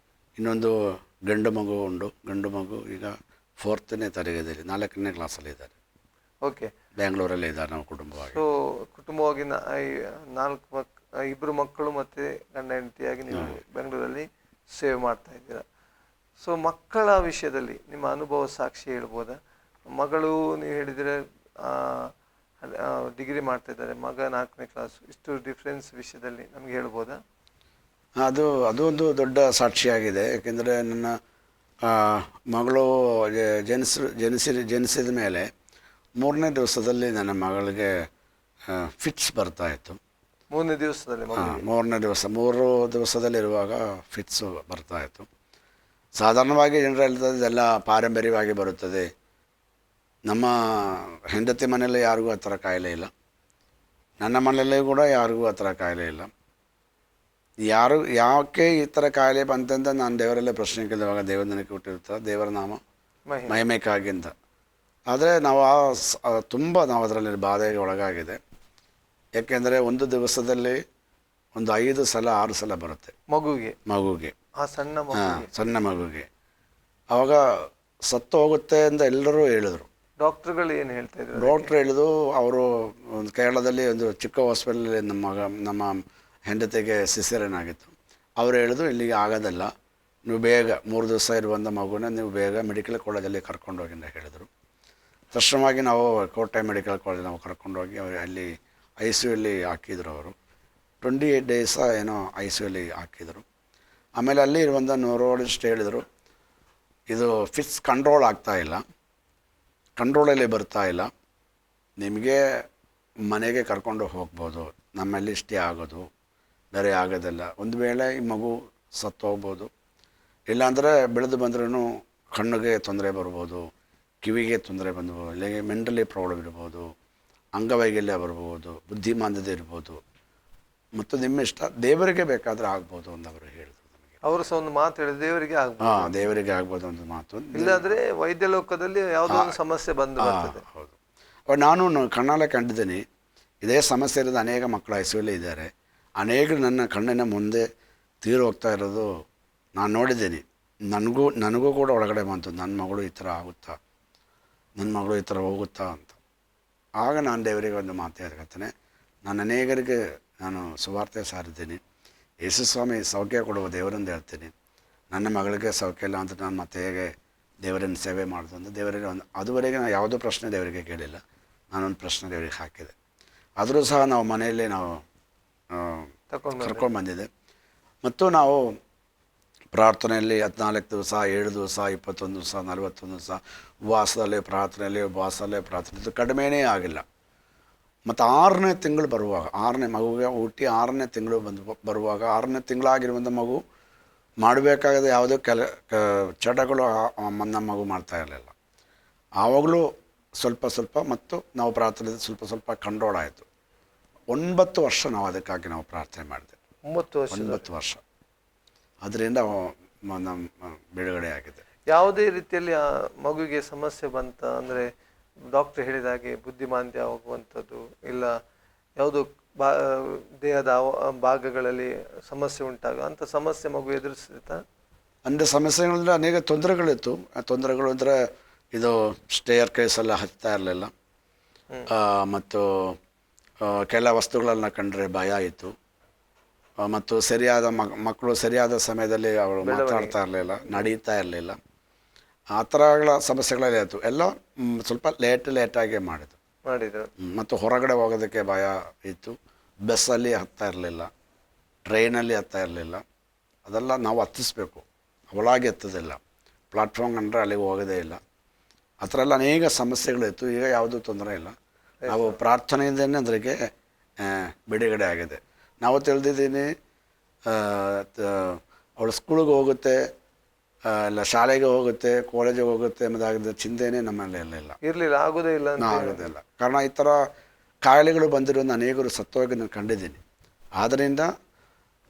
ಇನ್ನೊಂದು ಗಂಡು ಮಗು ಉಂಟು. ಗಂಡು ಮಗು ಈಗ 4ನೇ ತರಗತಿಯಲ್ಲಿ 4ನೇ ಕ್ಲಾಸಲ್ಲಿ ಇದ್ದಾರೆ. ಓಕೆ. ಬೆಂಗಳೂರಲ್ಲೇ ಇದ್ದಾರೆ ನಾವು ಕುಟುಂಬವಾಗಿ. ಸೊ ಕುಟುಂಬವಾಗಿ 2 ಮಕ್ಕಳು ಮತ್ತು ಗಂಡ ಹೆಂಡತಿಯಾಗಿ ನೀವು ಬೆಂಗಳೂರಲ್ಲಿ ಸೇವೆ ಮಾಡ್ತಾ ಇದ್ದೀರಾ. ಸೊ ಮಕ್ಕಳ ವಿಷಯದಲ್ಲಿ ನಿಮ್ಮ ಅನುಭವ ಸಾಕ್ಷಿ ಹೇಳ್ಬೋದಾ? ಮಗಳು ನೀವು ಹೇಳಿದರೆ ಡಿಗ್ರಿ ಮಾಡ್ತಾ ಇದ್ದಾರೆ, ಮಗ 4ನೇ ಕ್ಲಾಸು, ಇಷ್ಟು ಡಿಫ್ರೆನ್ಸ್ ವಿಷಯದಲ್ಲಿ ನಮಗೆ ಹೇಳ್ಬೋದಾ? ಅದು ಒಂದು ದೊಡ್ಡ ಸಾಕ್ಷಿಯಾಗಿದೆ. ಏಕೆಂದರೆ ನನ್ನ ಮಗಳು ಜನಿಸಿದ ಮೇಲೆ 3ನೇ ದಿವಸದಲ್ಲಿ ನನ್ನ ಮಗಳಿಗೆ ಫಿಟ್ಸ್ ಬರ್ತಾಯಿತ್ತು. 3ನೇ ದಿವಸದಲ್ಲಿ? 3 ದಿವಸದಲ್ಲಿರುವಾಗ ಫಿಟ್ಸು ಬರ್ತಾಯಿತ್ತು. ಸಾಧಾರಣವಾಗಿ ಜನರು ಹೇಳ್ತದೆ ಇದೆಲ್ಲ ಪಾರಂಪರ್ಯವಾಗಿ ಬರುತ್ತದೆ. ನಮ್ಮ ಹೆಂಡತಿ ಮನೆಯಲ್ಲೇ ಯಾರಿಗೂ ಆ ಥರ ಕಾಯಿಲೆ ಇಲ್ಲ, ನನ್ನ ಮನೆಯಲ್ಲೇ ಕೂಡ ಯಾರಿಗೂ ಆ ಥರ ಕಾಯಿಲೆ ಇಲ್ಲ. ಯಾಕೆ ಈ ಥರ ಕಾಯಿಲೆ ಬಂತಂತ ನಾನು ದೇವರಲ್ಲೇ ಪ್ರಶ್ನೆ ಕೇಳಿದಾಗ ದೇವರು ನನಗೆ ಕೊಟ್ಟಿರ್ತಾರೆ, ದೇವರ ನಾಮ ಮಹಿಮೆಕ್ಕಾಗಿ ಅಂತ. ಆದರೆ ನಾವು ತುಂಬ ನಾವು ಅದರಲ್ಲಿ ಬಾಧೆಗೆ ಒಳಗಾಗಿದೆ. ಯಾಕೆಂದರೆ ಒಂದು ದಿವಸದಲ್ಲಿ ಒಂದು 5 ಸಲ 6 ಸಲ ಬರುತ್ತೆ ಮಗುಗೆ, ಆ ಸಣ್ಣ ಮಗುಗೆ. ಆವಾಗ ಸತ್ತು ಹೋಗುತ್ತೆ ಅಂತ ಎಲ್ಲರೂ ಹೇಳಿದ್ರು. ಡಾಕ್ಟ್ರುಗಳು ಏನು ಹೇಳ್ತಾ ಇದ್ರು? ಡಾಕ್ಟ್ರು ಹೇಳಿದ್ರು, ಅವರು ಒಂದು ಕೇರಳದಲ್ಲಿ ಒಂದು ಚಿಕ್ಕ ಹಾಸ್ಪಿಟಲಲ್ಲಿ ನಮ್ಮ ಹೆಂಡತಿಗೆ ಸಿಸೇರಿಯನ್ ಆಗಿತ್ತು. ಅವರು ಹೇಳಿದ್ರು ಇಲ್ಲಿಗೆ ಆಗೋದಲ್ಲ, ನೀವು ಬೇಗ 3 ದಿವಸ ಇರುವಂಥ ಮಗುನ ನೀವು ಬೇಗ ಮೆಡಿಕಲ್ ಕಾಲೇಜಲ್ಲಿ ಕರ್ಕೊಂಡೋಗಿ ಅಂತ ಹೇಳಿದರು. ತಕ್ಷಣವಾಗಿ ನಾವು ಕೋಟೆ ಮೆಡಿಕಲ್ ಕಾಲೇಜ್ ನಾವು ಕರ್ಕೊಂಡೋಗಿ ಅವರು ಅಲ್ಲಿ ICUಯಲ್ಲಿ ಹಾಕಿದ್ರು. ಅವರು 28 ಡೇಸ ಏನೋ ICUಯಲ್ಲಿ ಹಾಕಿದರು. ಆಮೇಲೆ ಅಲ್ಲಿ ಇರುವಂಥ ನ್ಯೂರೋಲಜಿಸ್ಟ್ ಹೇಳಿದರು, ಇದು ಫಿಟ್ಸ್ ಕಂಟ್ರೋಲ್ ಆಗ್ತಾಯಿಲ್ಲ, ಕಂಟ್ರೋಲಲ್ಲಿ ಬರ್ತಾಯಿಲ್ಲ, ನಿಮಗೆ ಮನೆಗೆ ಕರ್ಕೊಂಡು ಹೋಗ್ಬೋದು, ನಮ್ಮಲ್ಲಿ ಇಷ್ಟೇ ಆಗೋದು, ಬೇರೆ ಆಗೋದಿಲ್ಲ. ಒಂದು ವೇಳೆ ಈ ಮಗು ಸತ್ತು ಹೋಗ್ಬೋದು, ಇಲ್ಲಾಂದರೆ ಬೆಳೆದು ಬಂದ್ರೂ ಕಣ್ಣಿಗೆ ತೊಂದರೆ ಬರ್ಬೋದು, ಕಿವಿಗೆ ತೊಂದರೆ ಬಂದ್ಬೋದು, ಇಲ್ಲಿಗೆ ಮೆಂಟಲಿ ಪ್ರಾಬ್ಲಮ್ ಇರ್ಬೋದು, ಅಂಗವೈಕಲ್ಯ ಬರ್ಬೋದು, ಬುದ್ಧಿಮಾಂದ್ಯತೆ ಇರ್ಬೋದು, ಮತ್ತು ನಿಮ್ಮ ಇಷ್ಟ ದೇವರಿಗೆ ಬೇಕಾದರೆ ಆಗ್ಬೋದು ಅಂತ ಅವರು ಹೇಳಿದರು. ಅವರು ಸಹ ಒಂದು ಮಾತು ಹೇಳಿದ್ರು, ದೇವರಿಗೆ ಆಗ್ಬೋದು. ದೇವರಿಗೆ ಆಗ್ಬೋದು ಒಂದು ಮಾತು. ಇಲ್ಲಾಂದರೆ ವೈದ್ಯ ಲೋಕದಲ್ಲಿ ಯಾವುದೋ ಒಂದು ಸಮಸ್ಯೆ ಬಂದು ಬರ್ತದೆ. ಹೌದು. ನಾನು ಕಣ್ಣಾಲೆ ಕಂಡಿದ್ದೀನಿ ಇದೇ ಸಮಸ್ಯೆ ಇರೋದು. ಅನೇಕ ಮಕ್ಕಳು ICUಯಲ್ಲಿ ಇದ್ದಾರೆ. ಅನೇಕರು ನನ್ನ ಕಣ್ಣಿನ ಮುಂದೆ ತೀರು ಹೋಗ್ತಾ ಇರೋದು ನಾನು ನೋಡಿದ್ದೀನಿ. ನನಗೂ ಕೂಡ ಒಳಗಡೆ ಬಂತು, ನನ್ನ ಮಗಳು ಈ ಥರ ಆಗುತ್ತಾ, ನನ್ನ ಮಗಳು ಈ ಥರ ಹೋಗುತ್ತಾ ಅಂತ. ಆಗ ನಾನು ದೇವರಿಗೆ ಒಂದು ಮಾತು ಹೇಳ್ತೀನಿ, ನಾನು ಅನೇಕರಿಗೆ ನಾನು ಸುವಾರ್ತೆ ಸಾರಿದ್ದೀನಿ. ಯೇಸು ಸ್ವಾಮಿ ಸೌಖ್ಯ ಕೊಡುವ ದೇವರಂದು ಹೇಳ್ತೀನಿ. ನನ್ನ ಮಗಳಿಗೆ ಸೌಖ್ಯ ಇಲ್ಲ ಅಂತ ನಾನು ಮತ್ತೆ ಹೇಗೆ ದೇವರನ್ನು ಸೇವೆ ಮಾಡೋದು ಅಂತ ದೇವರಿಗೆ ಅದುವರೆಗೆ ನಾನು ಯಾವುದೋ ಪ್ರಶ್ನೆ ದೇವರಿಗೆ ಕೇಳಿಲ್ಲ. ನಾನೊಂದು ಪ್ರಶ್ನೆ ದೇವರಿಗೆ ಹಾಕಿದೆ. ಆದರೂ ಸಹ ನಾವು ಮನೆಯಲ್ಲೇ ನಾವು ಕರ್ಕೊಂಡು ಬಂದಿದೆ. ಮತ್ತು ನಾವು ಪ್ರಾರ್ಥನೆಯಲ್ಲಿ 14 ದಿವಸ, 7 ದಿವಸ, 21 ದಿವಸ, 41 ದಿವಸ ಉಪವಾಸದಲ್ಲೇ ಪ್ರಾರ್ಥನೆ ಇದು ಕಡಿಮೆಯೇ ಆಗಿಲ್ಲ. ಮತ್ತು 6ನೇ ತಿಂಗಳು ಬರುವಾಗ, 6ನೇ ಮಗುಗೆ ಹುಟ್ಟಿ 6ನೇ ತಿಂಗಳು ಬರುವಾಗ 6ನೇ ತಿಂಗಳಾಗಿರುವಂಥ ಮಗು ಮಾಡಬೇಕಾದ ಯಾವುದೇ ಚಟಗಳು ನಮ್ಮ ಮಗು ಮಾಡ್ತಾ ಇರಲಿಲ್ಲ. ಆವಾಗಲೂ ಸ್ವಲ್ಪ ಸ್ವಲ್ಪ ಮತ್ತು ನಾವು ಪ್ರಾರ್ಥನೆ ಸ್ವಲ್ಪ ಕಂಟ್ರೋಲ್ ಆಯಿತು. 9 ವರ್ಷ ನಾವು ಅದಕ್ಕಾಗಿ ನಾವು ಪ್ರಾರ್ಥನೆ ಮಾಡಿದೆ. 9 ವರ್ಷ ಅದರಿಂದ ನಮ್ಮ ಬಿಡುಗಡೆ ಆಗಿದೆ. ಯಾವುದೇ ರೀತಿಯಲ್ಲಿ ಆ ಮಗುವಿಗೆ ಸಮಸ್ಯೆ ಬಂತ ಅಂದರೆ ಡಾಕ್ಟರ್ ಹೇಳಿದ ಹಾಗೆ ಬುದ್ಧಿಮಾಂದ್ಯ ಹೋಗುವಂಥದ್ದು ಇಲ್ಲ ಯಾವುದು ದೇಹದ ಭಾಗಗಳಲ್ಲಿ ಸಮಸ್ಯೆ ಉಂಟಾಗ ಅಂಥ ಸಮಸ್ಯೆ ಮಗು ಎದುರಿಸ್ತಾ? ಅಂದರೆ ಸಮಸ್ಯೆಗಳಂದರೆ ಅನೇಕ ತೊಂದರೆಗಳಿತ್ತು. ಆ ತೊಂದರೆಗಳು ಅಂದರೆ ಇದು ಸ್ಟೇಯರ್ ಕೇಸೆಲ್ಲ ಹತ್ತಾ ಇರಲಿಲ್ಲ, ಮತ್ತು ಕೆಲ ವಸ್ತುಗಳನ್ನು ಕಂಡ್ರೆ ಭಯ ಇತ್ತು, ಮತ್ತು ಸರಿಯಾದ ಮಕ್ಕಳು ಸರಿಯಾದ ಸಮಯದಲ್ಲಿ ಅವರು ಮಾತಾಡ್ತಾ ಇರಲಿಲ್ಲ, ನಡೀತಾ ಇರಲಿಲ್ಲ. ಆ ಥರಗಳ ಸಮಸ್ಯೆಗಳೆಲ್ಲ ಇತ್ತು. ಎಲ್ಲ ಸ್ವಲ್ಪ ಲೇಟಾಗಿ ಮಾಡಿದರು. ಮತ್ತು ಹೊರಗಡೆ ಹೋಗೋದಕ್ಕೆ ಭಯ ಇತ್ತು. ಬಸ್ಸಲ್ಲಿ ಹತ್ತಾ ಇರಲಿಲ್ಲ, ಟ್ರೈನಲ್ಲಿ ಹತ್ತಾ ಇರಲಿಲ್ಲ. ಅದೆಲ್ಲ ನಾವು ಹತ್ತಿಸ್ಬೇಕು, ಅವಳಾಗಿ ಹತ್ತೋದಿಲ್ಲ. ಪ್ಲಾಟ್ಫಾರ್ಮ್ ಕಂಡ್ರೆ ಅಲ್ಲಿಗೆ ಹೋಗೋದೇ ಇಲ್ಲ. ಆ ಥರ ಎಲ್ಲ ಅನೇಕ ಸಮಸ್ಯೆಗಳಿತ್ತು. ಈಗ ಯಾವುದೂ ತೊಂದರೆ ಇಲ್ಲ. ನಾವು ಪ್ರಾರ್ಥನೆಯಿಂದನೇ ಅದಕ್ಕೆ ಬಿಡುಗಡೆ ಆಗಿದೆ. ನಾವು ತಿಳಿದಿದ್ದೀನಿ ಅವಳು ಸ್ಕೂಲಿಗೆ ಹೋಗುತ್ತೆ, ಇಲ್ಲ ಶಾಲೆಗೆ ಹೋಗುತ್ತೆ, ಕಾಲೇಜಿಗೆ ಹೋಗುತ್ತೆ ಎಂಬುದಾಗಿದ್ದ ಚಿಂತೆಯೇ ನಮ್ಮಲ್ಲಿ ಇರಲಿಲ್ಲ, ಆಗೋದಿಲ್ಲ. ಕಾರಣ ಈ ಥರ ಕಾಯಿಲೆಗಳು ಬಂದಿರೋದು ಅನೇಕರು ಸತ್ತೋಗಿ ನಾನು ಕಂಡಿದ್ದೀನಿ. ಆದ್ದರಿಂದ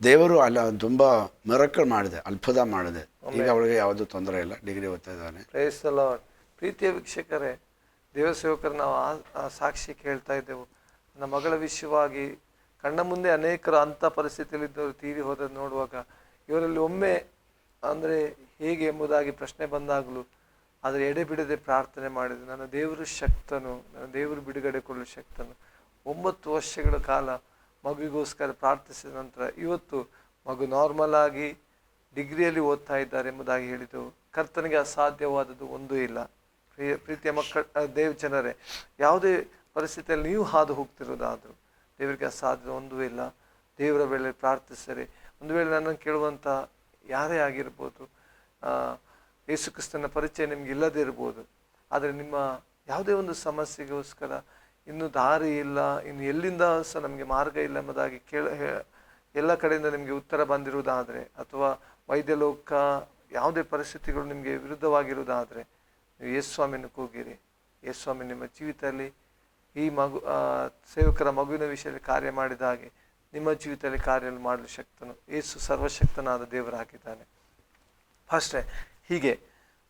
ದೇವರು ಅಲ್ಲ ತುಂಬ ಮಿರಕಲ್ ಮಾಡಿದೆ, ಅದ್ಭುತ ಮಾಡಿದೆ. ಈಗ ಅವಳಿಗೆ ಯಾವುದೂ ತೊಂದರೆ ಇಲ್ಲ, ಡಿಗ್ರಿ ಓದ್ತಾ ಇದ್ದಾನೆ. Praise the Lord. ಪ್ರೀತಿಯ ವೀಕ್ಷಕರೇ, ದೇವಸೇವಕರು ನಾವು ಆ ಸಾಕ್ಷಿ ಕೇಳ್ತಾ ಇದ್ದೆವು. ನನ್ನ ಮಗಳ ವಿಷಯವಾಗಿ ಕಣ್ಣ ಮುಂದೆ ಅನೇಕರು ಅಂಥ ಪರಿಸ್ಥಿತಿಯಲ್ಲಿದ್ದವರು ತೀರಿ ಹೋದದ್ದು ನೋಡುವಾಗ ಇವರಲ್ಲಿ ಒಮ್ಮೆ ಅಂದರೆ ಹೇಗೆ ಎಂಬುದಾಗಿ ಪ್ರಶ್ನೆ ಬಂದಾಗಲೂ ಆದರೆ ಎಡೆಬಿಡದೆ ಪ್ರಾರ್ಥನೆ ಮಾಡಿದೆ. ನನ್ನ ದೇವರು ಶಕ್ತನು, ನನ್ನ ದೇವರು ಬಿಡುಗಡೆ ಕೊಡಲು ಶಕ್ತನು. 9 ವರ್ಷಗಳ ಕಾಲ ಮಗುವಿಗೋಸ್ಕರ ಪ್ರಾರ್ಥಿಸಿದ ನಂತರ ಇವತ್ತು ಮಗು ನಾರ್ಮಲ್ ಆಗಿ ಡಿಗ್ರಿಯಲ್ಲಿ ಓದ್ತಾ ಇದ್ದಾರೆ ಎಂಬುದಾಗಿ ಹೇಳಿದೆವು. ಕರ್ತನಿಗೆ ಅಸಾಧ್ಯವಾದದ್ದು ಒಂದೂ ಇಲ್ಲ. ಪ್ರೀತಿಯ ದೇವ ಜನರೇ, ಯಾವುದೇ ಪರಿಸ್ಥಿತಿಯಲ್ಲಿ ನೀವು ಹಾದು ಹೋಗ್ತಿರೋದಾದರೂ ದೇವರಿಗೆ ಅಸಾಧ್ಯ ಒಂದೂ ಇಲ್ಲ. ದೇವರ ವೇಳೆ ಪ್ರಾರ್ಥಿಸಿದರೆ, ಒಂದು ವೇಳೆ ನನ್ನನ್ನು ಕೇಳುವಂಥ ಯಾರೇ ಆಗಿರ್ಬೋದು, ಯೇಸು ಕ್ರಿಸ್ತನ ಪರಿಚಯ ನಿಮ್ಗೆ ಇಲ್ಲದೇ ಇರ್ಬೋದು, ಆದರೆ ನಿಮ್ಮ ಯಾವುದೇ ಒಂದು ಸಮಸ್ಯೆಗೋಸ್ಕರ ಇನ್ನು ದಾರಿ ಇಲ್ಲ, ಇನ್ನು ಎಲ್ಲಿಂದ ಸಹ ನಮಗೆ ಮಾರ್ಗ ಇಲ್ಲ ಎಂಬುದಾಗಿ ಎಲ್ಲ ಕಡೆಯಿಂದ ನಿಮಗೆ ಉತ್ತರ ಬಂದಿರುವುದಾದರೆ, ಅಥವಾ ವೈದ್ಯ ಲೋಕ ಯಾವುದೇ ಪರಿಸ್ಥಿತಿಗಳು ನಿಮಗೆ ವಿರುದ್ಧವಾಗಿರುವುದಾದರೆ ನೀವು ಯೇಸುಸ್ವಾಮಿಯನ್ನು ಕೂಗಿರಿ. ಯೇಸುಸ್ವಾಮಿ ನಿಮ್ಮ ಜೀವಿತದಲ್ಲಿ ಈ ಸೇವಕರ ಮಗುವಿನ ವಿಷಯದಲ್ಲಿ ಕಾರ್ಯ ಮಾಡಿದ ಹಾಗೆ ನಿಮ್ಮ ಜೀವಿತದಲ್ಲಿ ಕಾರ್ಯ ಮಾಡಲು ಶಕ್ತನು. ಯೇಸು ಸರ್ವಶಕ್ತನಾದ ದೇವರಾಗಿದ್ದಾನೆ. ಅಷ್ಟೇ, ಹೀಗೆ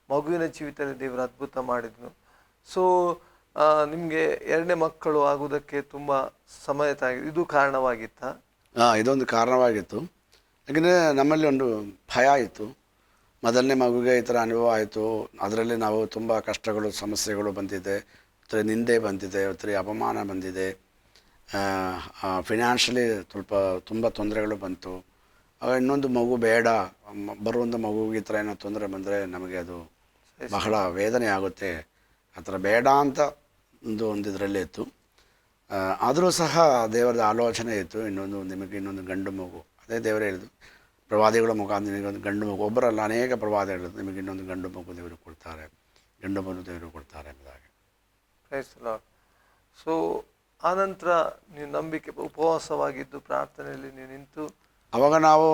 ಮಗುವಿನ ಜೀವಿತದಲ್ಲಿ ದೇವರು ಅದ್ಭುತ ಮಾಡಿದನು. ಸೊ ನಿಮಗೆ 2ನೇ ಮಕ್ಕಳು ಆಗುವುದಕ್ಕೆ ತುಂಬ ಸಮಯ ಇದು ಕಾರಣವಾಗಿತ್ತಾ? ಇದೊಂದು ಕಾರಣವಾಗಿತ್ತು. ಯಾಕೆಂದರೆ ನಮ್ಮಲ್ಲಿ ಒಂದು ಭಯ ಇತ್ತು. ಮೊದಲನೇ ಮಗುವಿಗೆ ಈ ಥರ ಅನುಭವ ಆಯಿತು. ಅದರಲ್ಲಿ ನಾವು ತುಂಬ ಕಷ್ಟಗಳು, ಸಮಸ್ಯೆಗಳು ಬಂದಿದೆ, ನಿಂದೆ ಬಂದಿದೆ, ಅಪಮಾನ ಬಂದಿದೆ, ಫಿನಾನ್ಷಿಯಲಿ ತುಂಬ ತೊಂದರೆಗಳು ಬಂತು. ಆಗ ಇನ್ನೊಂದು ಮಗು ಬೇಡ, ಬರುವಂಥ ಮಗುವಿಗೆ ಈ ಥರ ಏನೋ ತೊಂದರೆ ಬಂದರೆ ನಮಗೆ ಅದು ಬಹಳ ವೇದನೆ ಆಗುತ್ತೆ, ಆ ಥರ ಬೇಡ ಅಂತ ಒಂದು ಇದರಲ್ಲೇ ಇತ್ತು. ಆದರೂ ಸಹ ದೇವರದ ಆಲೋಚನೆ ಇತ್ತು, ನಿಮಗೆ ಇನ್ನೊಂದು ಗಂಡು ಮಗು. ಅದೇ ದೇವರೇ ಹೇಳಿದ್ದು, ಪ್ರವಾದಿಗಳ ಮುಖಾಂತರ ನಿಮಗೊಂದು ಗಂಡು ಮಗು, ಒಬ್ಬರಲ್ಲ ಅನೇಕ ಪ್ರವಾದಿಗಳು, ನಿಮಗೆ ಇನ್ನೊಂದು ಗಂಡು ಮಗು ದೇವರು ಕೊಡ್ತಾರೆ, ಗಂಡು ಮಗು ದೇವರು ಕೊಡ್ತಾರೆ ಎಂಬುದಾಗಿ. Price the lord. ಸೊ ಆನಂತರ ನೀವು ನಂಬಿಕೆ ಉಪವಾಸವಾಗಿದ್ದು ಪ್ರಾರ್ಥನೆಯಲ್ಲಿ ನೀವು ನಿಂತು ಅವಾಗ ನಾವು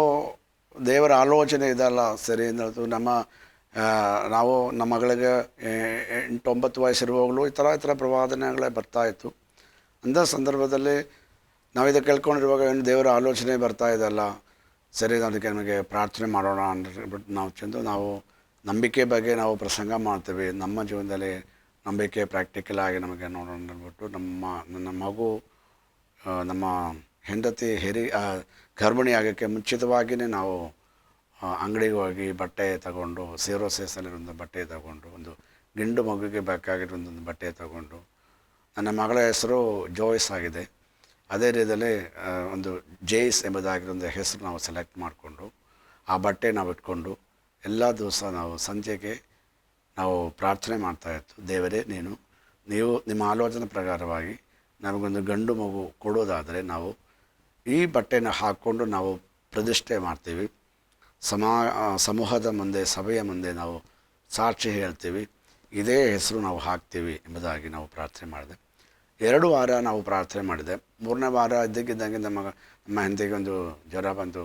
ದೇವರ ಆಲೋಚನೆ ಇದಲ್ಲ ಸರಿ ಅನ್ನೋದು. ನಾವು ನಮ್ಮ ಮಗಳಿಗೆ 8-9 ವಯಸ್ಸಿರುವಾಗಲೂ ಈ ಥರ ಪ್ರವಾದನೆಗಳೇ ಬರ್ತಾಯಿತ್ತು. ಅಂಥ ಸಂದರ್ಭದಲ್ಲಿ ನಾವು ಇದು ಕೇಳ್ಕೊಂಡಿರುವಾಗ ಏನು ದೇವರ ಆಲೋಚನೆ ಬರ್ತಾ ಇದಲ್ಲ, ಸರಿ ಅದಕ್ಕೆ ನಮಗೆ ಪ್ರಾರ್ಥನೆ ಮಾಡೋಣ ಅಂದ್ಬಿಟ್ಟು ನಾವು ನಂಬಿಕೆ ಬಗ್ಗೆ ನಾವು ಪ್ರಸಂಗ ಮಾಡ್ತೀವಿ. ನಮ್ಮ ಜೀವನದಲ್ಲಿ ನಂಬಿಕೆ ಪ್ರಾಕ್ಟಿಕಲ್ ಆಗಿ ನಮಗೆ ನೋಡೋಣ ಅಂದ್ಬಿಟ್ಟು ನನ್ನ ಮಗು, ನಮ್ಮ ಹೆಂಡತಿ ಗರ್ಭಿಣಿ ಆಗೋಕ್ಕೆ ಮುಂಚಿತವಾಗಿಯೇ ನಾವು ಅಂಗಡಿಗೆ ಹೋಗಿ ಬಟ್ಟೆ ತಗೊಂಡು, ಸೇರೋಸೇಸಲ್ಲಿರೋ ಬಟ್ಟೆ ತಗೊಂಡು, ಒಂದು ಗಂಡು ಮಗುವಿಗೆ ಬೇಕಾಗಿರೋ ಒಂದು ಬಟ್ಟೆ ತಗೊಂಡು, ನನ್ನ ಮಗಳ ಹೆಸರು ಜೋಯ್ಸ್ ಆಗಿದೆ, ಅದೇ ರೀತಿಯಲ್ಲಿ ಒಂದು ಜೇಯ್ಸ್ ಎಂಬುದಾಗಿರೋ ಒಂದು ಹೆಸರು ನಾವು ಸೆಲೆಕ್ಟ್ ಮಾಡಿಕೊಂಡು ಆ ಬಟ್ಟೆ ನಾವು ಇಟ್ಕೊಂಡು ಎಲ್ಲ ದಿವಸ ನಾವು ಸಂಜೆಗೆ ನಾವು ಪ್ರಾರ್ಥನೆ ಮಾಡ್ತಾಯಿತ್ತು. ದೇವರೇ, ನೀವು ನಿಮ್ಮ ಆಲೋಚನೆ ಪ್ರಕಾರವಾಗಿ ನಮಗೊಂದು ಗಂಡು ಮಗು ಕೊಡೋದಾದರೆ ನಾವು ಈ ಬಟ್ಟೆನ ಹಾಕ್ಕೊಂಡು ನಾವು ಪ್ರತಿಷ್ಠೆ ಮಾಡ್ತೀವಿ, ಸಮೂಹದ ಮುಂದೆ, ಸಭೆಯ ಮುಂದೆ ನಾವು ಸಾಕ್ಷಿ ಹೇಳ್ತೀವಿ, ಇದೇ ಹೆಸರು ನಾವು ಹಾಕ್ತೀವಿ ಎಂಬುದಾಗಿ ನಾವು ಪ್ರಾರ್ಥನೆ ಮಾಡಿದೆ. 2 ವಾರ ನಾವು ಪ್ರಾರ್ಥನೆ ಮಾಡಿದೆ. 3ನೇ ವಾರ ಇದ್ದಕ್ಕಿದ್ದಂಗೆ ನಮ್ಮ ಹೆಂಡತಿಗೆ ಒಂದು ಜ್ವರ ಬಂತು.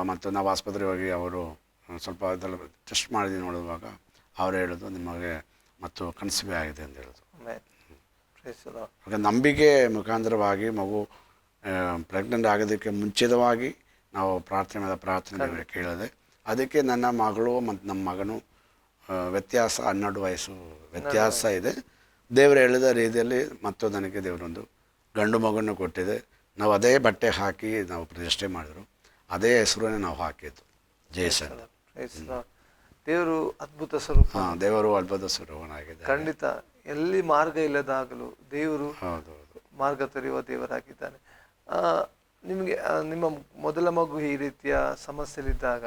ಮತ್ತು ನಾವು ಆಸ್ಪತ್ರೆಗೆ ಹೋಗಿ ಅವರು ಸ್ವಲ್ಪ ಇದೆಲ್ಲ ಟೆಸ್ಟ್ ಮಾಡಿ ನೋಡುವಾಗ ಅವರು ಹೇಳೋದು ನಿಮಗೆ ಮತ್ತು ಕನ್ಸೀವ್ ಆಗಿದೆ ಅಂತ ಹೇಳೋದು. ಆಗ ನಂಬಿಕೆ ಮುಖಾಂತರವಾಗಿ ಮಗು ಪ್ರೆಗ್ನೆಂಟ್ ಆಗೋದಕ್ಕೆ ಮುಂಚಿತವಾಗಿ ನಾವು ಪ್ರಾರ್ಥನೆ ಕೇಳಿದೆ. ಅದಕ್ಕೆ ನನ್ನ ಮಗಳು ಮತ್ತು ನಮ್ಮ ಮಗನು ವ್ಯತ್ಯಾಸ 12 ವಯಸ್ಸು ವ್ಯತ್ಯಾಸ ಇದೆ. ದೇವರು ಹೇಳಿದ ರೀತಿಯಲ್ಲಿ ಮತ್ತು ನನಗೆ ದೇವರೊಂದು ಗಂಡು ಮಗನ್ನು ಕೊಟ್ಟಿದೆ. ನಾವು ಅದೇ ಬಟ್ಟೆ ಹಾಕಿ ನಾವು ಪ್ರತಿಷ್ಠೆ ಮಾಡಿದ್ರು, ಅದೇ ಹೆಸರನ್ನೇ ನಾವು ಹಾಕಿದ್ದು ಜೇಸನ್. ದೇವರು ಅದ್ಭುತ ಸ್ವರೂಪ. ದೇವರು ಅದ್ಭುತ ಸ್ವರೂಪನಾಗಿದೆ. ಖಂಡಿತ ಎಲ್ಲಿ ಮಾರ್ಗ ಇಲ್ಲದಾಗಲು ದೇವರು ಮಾರ್ಗ ತೆರೆಯುವ ದೇವರಾಗಿದ್ದಾನೆ. ನಿಮಗೆ ನಿಮ್ಮ ಮೊದಲ ಮಗು ಈ ರೀತಿಯ ಸಮಸ್ಯೆಲಿದ್ದಾಗ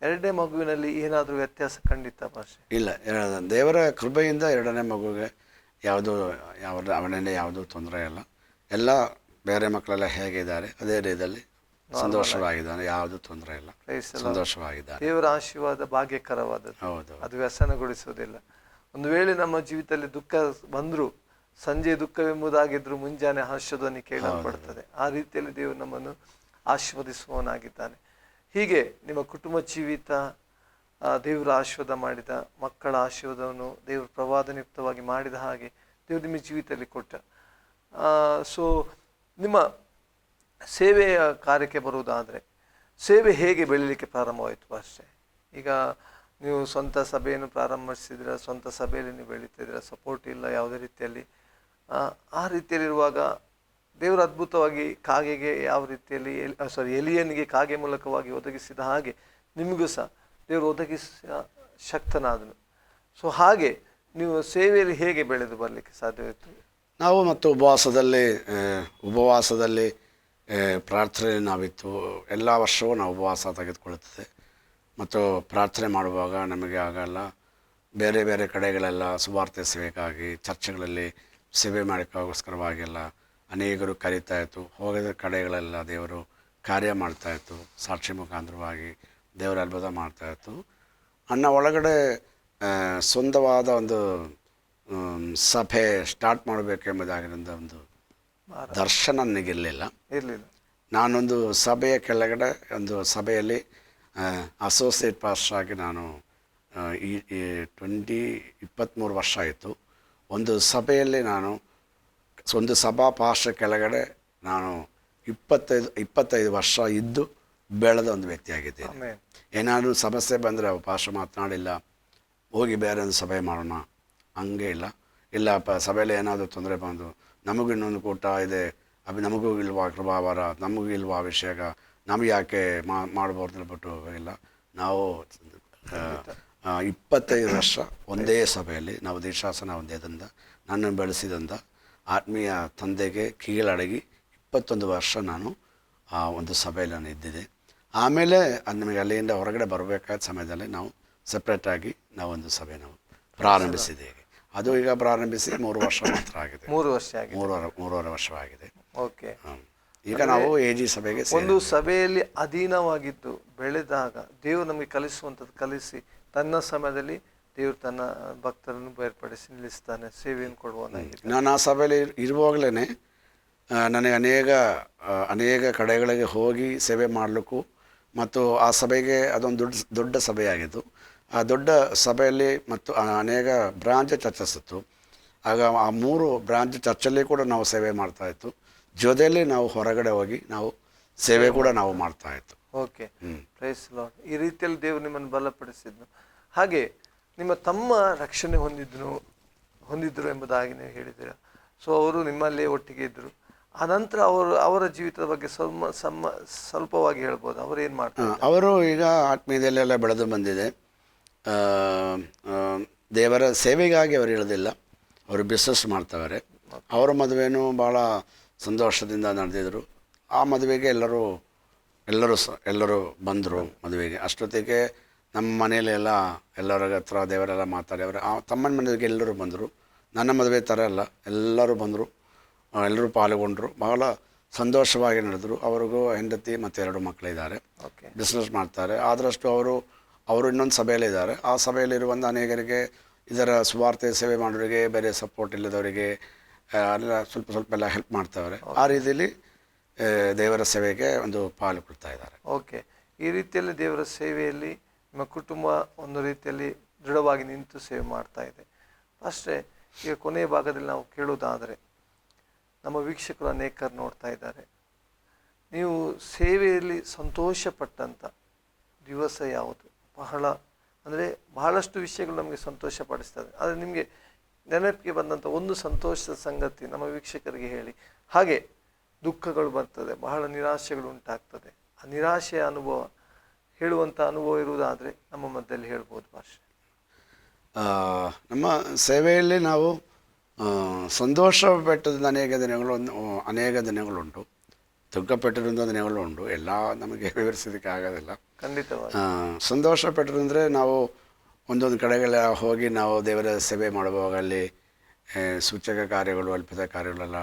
2ನೇ ಮಗುವಿನಲ್ಲಿ ಏನಾದರೂ ವ್ಯತ್ಯಾಸ ಖಂಡಿತ ಭಾಷೆ ಇಲ್ಲ. ದೇವರ ಕೃಪೆಯಿಂದ 2ನೇ ಮಗುವಿಗೆ ಅವನಿಂದ ಯಾವುದೂ ತೊಂದರೆ ಇಲ್ಲ. ಎಲ್ಲ ಬೇರೆ ಮಕ್ಕಳೆಲ್ಲ ಹೇಗಿದ್ದಾರೆ ಅದೇ ರೀತಿಯಲ್ಲಿ ಸಂತೋಷವಾಗಿದ್ದಾನೆ, ಯಾವುದೂ ತೊಂದರೆ ಇಲ್ಲ, ಸಂತೋಷವಾಗಿದ್ದಾನೆ. ದೇವರ ಆಶೀರ್ವಾದ ಭಾಗ್ಯಕರವಾದದ್ದು. ಹೌದು, ಅದು ವ್ಯಸನಗೊಳಿಸುವುದಿಲ್ಲ. ಒಂದು ವೇಳೆ ನಮ್ಮ ಜೀವಿತದಲ್ಲಿ ದುಃಖ ಬಂದರೂ ಸಂಜೆ ದುಃಖವೆಂಬುದಾಗಿದ್ರು ಮುಂಜಾನೆ ಹರ್ಷಧ್ವನಿ ಕೇಳಲ್ಪಡ್ತದೆ. ಆ ರೀತಿಯಲ್ಲಿ ದೇವರು ನಮ್ಮನ್ನು ಆಶೀರ್ವದಿಸುವವನಾಗಿದ್ದಾನೆ. ಹೀಗೆ ನಿಮ್ಮ ಕುಟುಂಬ ಜೀವಿತ ದೇವರ ಆಶೀರ್ವಾದ ಮಾಡಿದ, ಮಕ್ಕಳ ಆಶೀರ್ವಾದವನ್ನು ದೇವರು ಪ್ರವಾದನಯುಕ್ತವಾಗಿ ಮಾಡಿದ ಹಾಗೆ ದೇವರು ನಿಮ್ಮ ಜೀವಿತದಲ್ಲಿ ಕೊಟ್ಟ. ಸೊ ನಿಮ್ಮ ಸೇವೆಯ ಕಾರ್ಯಕ್ಕೆ ಬರುವುದಾದರೆ ಸೇವೆ ಹೇಗೆ ಬೆಳೀಲಿಕ್ಕೆ ಪ್ರಾರಂಭವಾಯಿತು ಅಷ್ಟೇ? ಈಗ ನೀವು ಸ್ವಂತ ಸಭೆಯನ್ನು ಪ್ರಾರಂಭಿಸಿದ್ರೆ, ಸ್ವಂತ ಸಭೆಯಲ್ಲಿ ನೀವು ಬೆಳೀತಿದ್ರೆ, ಸಪೋರ್ಟ್ ಇಲ್ಲ ಯಾವುದೇ ರೀತಿಯಲ್ಲಿ. ಆ ರೀತಿಯಲ್ಲಿರುವಾಗ ದೇವರು ಅದ್ಭುತವಾಗಿ ಕಾಗೆಗೆ ಯಾವ ರೀತಿಯಲ್ಲಿ ಎಲಿಯನಿಗೆ ಕಾಗೆ ಮೂಲಕವಾಗಿ ಒದಗಿಸಿದ ಹಾಗೆ ನಿಮಗೂ ಸಹ ದೇವರು ಒದಗಿಸ ಶಕ್ತನಾದನು. ಸೊ ಹಾಗೆ ನೀವು ಸೇವೆಯಲ್ಲಿ ಹೇಗೆ ಬೆಳೆದು ಬರಲಿಕ್ಕೆ ಸಾಧ್ಯವಿತ್ತು? ನಾವು ಮತ್ತು ಉಪವಾಸದಲ್ಲಿ ಪ್ರಾರ್ಥನೆ ನಾವಿತ್ತು. ಎಲ್ಲ ವರ್ಷವೂ ನಾವು ಉಪವಾಸ ತೆಗೆದುಕೊಳ್ಳುತ್ತದೆ ಮತ್ತು ಪ್ರಾರ್ಥನೆ ಮಾಡುವಾಗ ನಮಗೆ ಆಗಲ್ಲ. ಬೇರೆ ಬೇರೆ ಕಡೆಗಳೆಲ್ಲ ಸುವಾರ್ತೆ ಸೇವೆಗಾಗಿ ಚರ್ಚ್ಗಳಲ್ಲಿ ಸೇವೆ ಮಾಡೋಕ್ಕೋಸ್ಕರವಾಗೆಲ್ಲ ಅನೇಕರು ಕರೀತಾಯಿತ್ತು. ಹೋಗಿದ ಕಡೆಗಳೆಲ್ಲ ದೇವರು ಕಾರ್ಯ ಮಾಡ್ತಾಯಿತ್ತು. ಸಾಕ್ಷಿ ಮುಖಾಂತರವಾಗಿ ದೇವರ ಅದ್ಭುತ ಮಾಡ್ತಾಯಿತ್ತು. ನನ್ನ ಒಳಗಡೆ ಸ್ವಂತವಾದ ಒಂದು ಸಭೆ ಸ್ಟಾರ್ಟ್ ಮಾಡಬೇಕೆಂಬುದಾಗಿರೋಂಥ ಒಂದು ದರ್ಶನ ನನಗಿರಲಿಲ್ಲ. ನಾನೊಂದು ಸಭೆಯ ಕೆಳಗಡೆ ಒಂದು ಸಭೆಯಲ್ಲಿ ಅಸೋಸಿಯೇಟ್ ಪಾಸ್ಟರ್ ಆಗಿ ನಾನು 23 ವರ್ಷ ಆಯಿತು. ಒಂದು ಸಭೆಯಲ್ಲಿ ನಾನು ಒಂದು ಸಭಾ ಪಾಸ್ಟರ್ ಕೆಳಗಡೆ ನಾನು 25 ವರ್ಷ ಇದ್ದು ಬೆಳೆದ ಒಂದು ವ್ಯಕ್ತಿಯಾಗಿದ್ದೇನೆ. ಏನಾದರೂ ಸಮಸ್ಯೆ ಬಂದರೆ ಪಾಸ್ಟರ್ ಮಾತನಾಡಿಲ್ಲ, ಹೋಗಿ ಬೇರೆ ಒಂದು ಸಭೆ ಮಾಡೋಣ ಹಂಗೆ ಇಲ್ಲ ಸಭೆಯಲ್ಲಿ ಏನಾದರೂ ತೊಂದರೆ ಬಂದು ನಮಗೂ ಇನ್ನೊಂದು ಕೂಟ ಇದೆ, ನಮಗೂ ಇಲ್ವಾ ಕೃಪಾವರ, ನಮಗೂ ಇಲ್ವಾ ಅಭಿಷೇಕ, ನಮಗೆ ಯಾಕೆ ಮಾಡಬಾರ್ದು ಬಿಟ್ಟು ಇಲ್ಲ. ನಾವು 25 ವರ್ಷ ಒಂದೇ ಸಭೆಯಲ್ಲಿ ನಾವು ದೇಶಾಸನ ಹೊಂದಿದಂಥ ನನ್ನನ್ನು ಬೆಳೆಸಿದಂಥ ಆತ್ಮೀಯ ತಂದೆಗೆ ಕೀಳಡಗಿ 21 ವರ್ಷ ನಾನು ಆ ಒಂದು ಸಭೆಯಲ್ಲಿ ನಾನು ಇದ್ದಿದ್ದೆ. ಆಮೇಲೆ ನಮಗೆ ಅಲ್ಲಿಂದ ಹೊರಗಡೆ ಬರಬೇಕಾದ ಸಮಯದಲ್ಲಿ ನಾವು ಸಪ್ರೇಟಾಗಿ ನಾವೊಂದು ಸಭೆ ನಾವು ಪ್ರಾರಂಭಿಸಿದ್ದೇವೆ. ಅದು ಈಗ ಪ್ರಾರಂಭಿಸಿ 3 ವರ್ಷ ಮಾತ್ರ ಆಗಿದೆ. 3.5 ವರ್ಷವಾಗಿದೆ. ಓಕೆ. ಈಗ ನಾವು AG ಸಭೆಗೆ ಒಂದು ಸಭೆಯಲ್ಲಿ ಅಧೀನವಾಗಿದ್ದು ಬೆಳೆದಾಗ ದೇವರು ನಮಗೆ ಕಲಿಸುವಂಥದ್ದು ಕಲಿಸಿ ತನ್ನ ಸಮಯದಲ್ಲಿ ದೇವರು ತನ್ನ ಭಕ್ತರನ್ನು ಬೇರ್ಪಡಿಸಿ ನಿಲ್ಲಿಸ್ತಾನೆ, ಸೇವೆಯನ್ನು ಕೊಡುವನಾಗಿದೆ. ನಾನು ಆ ಸಭೆಯಲ್ಲಿ ಇರುವಾಗಲೇ ನನಗೆ ಅನೇಕ ಕಡೆಗಳಿಗೆ ಹೋಗಿ ಸೇವೆ ಮಾಡಲಿಕ್ಕೂ ಮತ್ತು ಆ ಸಭೆಗೆ ಅದೊಂದು ದೊಡ್ಡ ಸಭೆಯಾಗಿತ್ತು. ಆ ದೊಡ್ಡ ಸಭೆಯಲ್ಲಿ ಮತ್ತು ಅನೇಕ ಬ್ರಾಂಚ್ ಚರ್ಚಸ್ ಇತ್ತು. ಆಗ ಆ 3 ಬ್ರಾಂಚ್ ಚರ್ಚಲ್ಲಿ ಕೂಡ ನಾವು ಸೇವೆ ಮಾಡ್ತಾಯಿತ್ತು. ಜೊತೆಯಲ್ಲಿ ನಾವು ಹೊರಗಡೆ ಹೋಗಿ ನಾವು ಸೇವೆ ಕೂಡ ನಾವು ಮಾಡ್ತಾಯಿತ್ತು. Okay, price lord. ಈ ರೀತಿಯಲ್ಲಿ ದೇವರು ನಿಮ್ಮನ್ನು ಬಲಪಡಿಸಿದ್ನು. ಹಾಗೆ ನಿಮ್ಮ ತಮ್ಮ ರಕ್ಷಣೆ ಹೊಂದಿದ್ರು ಎಂಬುದಾಗಿ ನೀವು ಹೇಳಿದ್ದೀರ. ಸೊ ಅವರು ನಿಮ್ಮಲ್ಲೇ ಒಟ್ಟಿಗೆ ಇದ್ದರು. ಆನಂತರ ಅವರ ಜೀವಿತದ ಬಗ್ಗೆ ಸ್ವಲ್ಪವಾಗಿ ಹೇಳ್ಬೋದು. ಅವರು ಏನು ಮಾಡ್ತಾರೆ? ಅವರು ಈಗ ಆತ್ಮೀಯದಲ್ಲೆಲ್ಲ ಬೆಳೆದು ಬಂದಿದೆ. ದೇವರ ಸೇವೆಗಾಗಿ ಅವರು ಹೇಳೋದಿಲ್ಲ, ಅವರು ಬಿಸ್ನೆಸ್ ಮಾಡ್ತವ್ರೆ. ಅವರ ಮದುವೆನೂ ಭಾಳ ಸಂತೋಷದಿಂದ ನಡೆದಿದ್ರು. ಆ ಮದುವೆಗೆ ಎಲ್ಲರೂ ಬಂದರು ಮದುವೆಗೆ. ಅಷ್ಟೊತ್ತಿಗೆ ನಮ್ಮ ಮನೆಯಲ್ಲಿ ಎಲ್ಲರ ಹತ್ರ ದೇವರೆಲ್ಲ ಮಾತಾಡಿ ಆ ತಮ್ಮನ ಮದುವೆಗೆ ಎಲ್ಲರೂ ಬಂದರು. ನನ್ನ ಮದುವೆ ಥರ ಎಲ್ಲ ಎಲ್ಲರೂ ಬಂದರು, ಎಲ್ಲರೂ ಪಾಲ್ಗೊಂಡ್ರು. ಬಹಳ ಸಂತೋಷವಾಗಿ ನಡೆದರು. ಅವ್ರಿಗೂ ಹೆಂಡತಿ ಮತ್ತು 2 ಮಕ್ಕಳಿದ್ದಾರೆ, ಬಿಸ್ನೆಸ್ ಮಾಡ್ತಾರೆ. ಆದಷ್ಟು ಅವರು ಇನ್ನೊಂದು ಸಭೆಯಲ್ಲಿದ್ದಾರೆ. ಆ ಸಭೆಯಲ್ಲಿರುವಂಥ ಅನೇಕರಿಗೆ ಇದರ ಸುವಾರ್ತೆ ಸೇವೆ ಮಾಡೋರಿಗೆ, ಬೇರೆ ಸಪೋರ್ಟ್ ಇಲ್ಲದವರಿಗೆ ಎಲ್ಲ ಸ್ವಲ್ಪ ಸ್ವಲ್ಪ ಎಲ್ಲ ಹೆಲ್ಪ್ ಮಾಡ್ತಾವ್ರೆ. ಆ ರೀತಿಯಲ್ಲಿ ದೇವರ ಸೇವೆಗೆ ಒಂದು ಪಾಲು ಕೊಡ್ತಾ ಇದ್ದಾರೆ. ಓಕೆ, ಈ ರೀತಿಯಲ್ಲಿ ದೇವರ ಸೇವೆಯಲ್ಲಿ ನಿಮ್ಮ ಕುಟುಂಬ ಒಂದು ರೀತಿಯಲ್ಲಿ ದೃಢವಾಗಿ ನಿಂತು ಸೇವೆ ಮಾಡ್ತಾ ಇದೆ. ಅಷ್ಟೇ, ಈಗ ಕೊನೆಯ ಭಾಗದಲ್ಲಿ ನಾವು ಕೇಳುವುದಾದರೆ, ನಮ್ಮ ವೀಕ್ಷಕರು ಅನೇಕರು ನೋಡ್ತಾ ಇದ್ದಾರೆ, ನೀವು ಸೇವೆಯಲ್ಲಿ ಸಂತೋಷಪಟ್ಟಂಥ ದಿವಸ ಯಾವುದು? ಬಹಳಷ್ಟು ವಿಷಯಗಳು ನಮಗೆ ಸಂತೋಷ ಪಡಿಸ್ತದೆ, ಆದರೆ ನಿಮಗೆ ನೆನಪಿಗೆ ಬಂದಂಥ ಒಂದು ಸಂತೋಷದ ಸಂಗತಿ ನಮ್ಮ ವೀಕ್ಷಕರಿಗೆ ಹೇಳಿ. ಹಾಗೆ ದುಃಖಗಳು ಬರ್ತದೆ, ಬಹಳ ನಿರಾಶೆಗಳು ಉಂಟಾಗ್ತದೆ. ಆ ನಿರಾಶೆಯ ಅನುಭವ, ಹೇಳುವಂಥ ಅನುಭವ ಇರುವುದಾದರೆ ನಮ್ಮ ಮಧ್ಯದಲ್ಲಿ ಹೇಳ್ಬೋದು ಭಾಷೆ. ನಮ್ಮ ಸೇವೆಯಲ್ಲಿ ನಾವು ಸಂತೋಷ ಪಟ್ಟದ ಅನೇಕ ದಿನಗಳುಂಟು, ದುಃಖಪಟ್ಟಿರುವಂಥ ದಿನಗಳು ಉಂಟು. ಎಲ್ಲ ನಮಗೆ ವಿವರಿಸೋದಕ್ಕೆ ಆಗೋದಿಲ್ಲ. ಖಂಡಿತವಾಗಿ ಸಂತೋಷ ಪಟ್ಟರಂದರೆ ನಾವು ಒಂದೊಂದು ಕಡೆಗೆಲ್ಲ ಹೋಗಿ ನಾವು ದೇವರ ಸೇವೆ ಮಾಡುವಾಗ ಅಲ್ಲಿ ಸೂಚಕ ಕಾರ್ಯಗಳು, ಅಲ್ಪದ ಕಾರ್ಯಗಳೆಲ್ಲ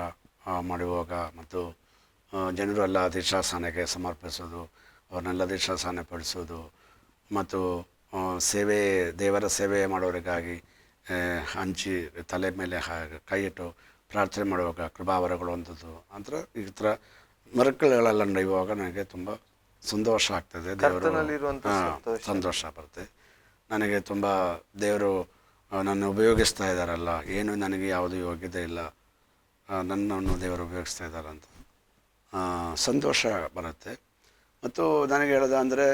ಮಾಡುವಾಗ ಮತ್ತು ಜನರೆಲ್ಲ ದೀಕ್ಷಾಸ್ಥಾನಕ್ಕೆ ಸಮರ್ಪಿಸೋದು, ಅವ್ರನ್ನೆಲ್ಲ ದೀಕ್ಷಾಸ್ಥಾನ ಪಡಿಸೋದು ಮತ್ತು ದೇವರ ಸೇವೆ ಮಾಡೋರಿಗಾಗಿ ಹಂಚಿ ತಲೆ ಮೇಲೆ ಕೈ ಇಟ್ಟು ಪ್ರಾರ್ಥನೆ ಮಾಡುವಾಗ ಕೃಪಾವರಗಳು ಅಂಥದ್ದು ಅಂದರೆ ಈ ಥರ ಮರಕುಗಳೆಲ್ಲ ನಡೆಯುವಾಗ ನನಗೆ ತುಂಬ ಸಂತೋಷ ಆಗ್ತದೆ. ದೇವರು ಸಂತೋಷ ಬರುತ್ತೆ ನನಗೆ. ತುಂಬ ದೇವರು ನನ್ನ ಉಪಯೋಗಿಸ್ತಾ ಇದ್ದಾರಲ್ಲ, ಏನು ನನಗೆ ಯಾವುದು ಯೋಗ್ಯತೆ ಇಲ್ಲ, ನನ್ನನ್ನು ದೇವರು ಉಪಯೋಗಿಸ್ತಾ ಇದ್ದಾರೆ ಅಂತ ಸಂತೋಷ ಬರುತ್ತೆ. ಮತ್ತು ನನಗೆ ಹೇಳೋದು ಅಂದರೆ,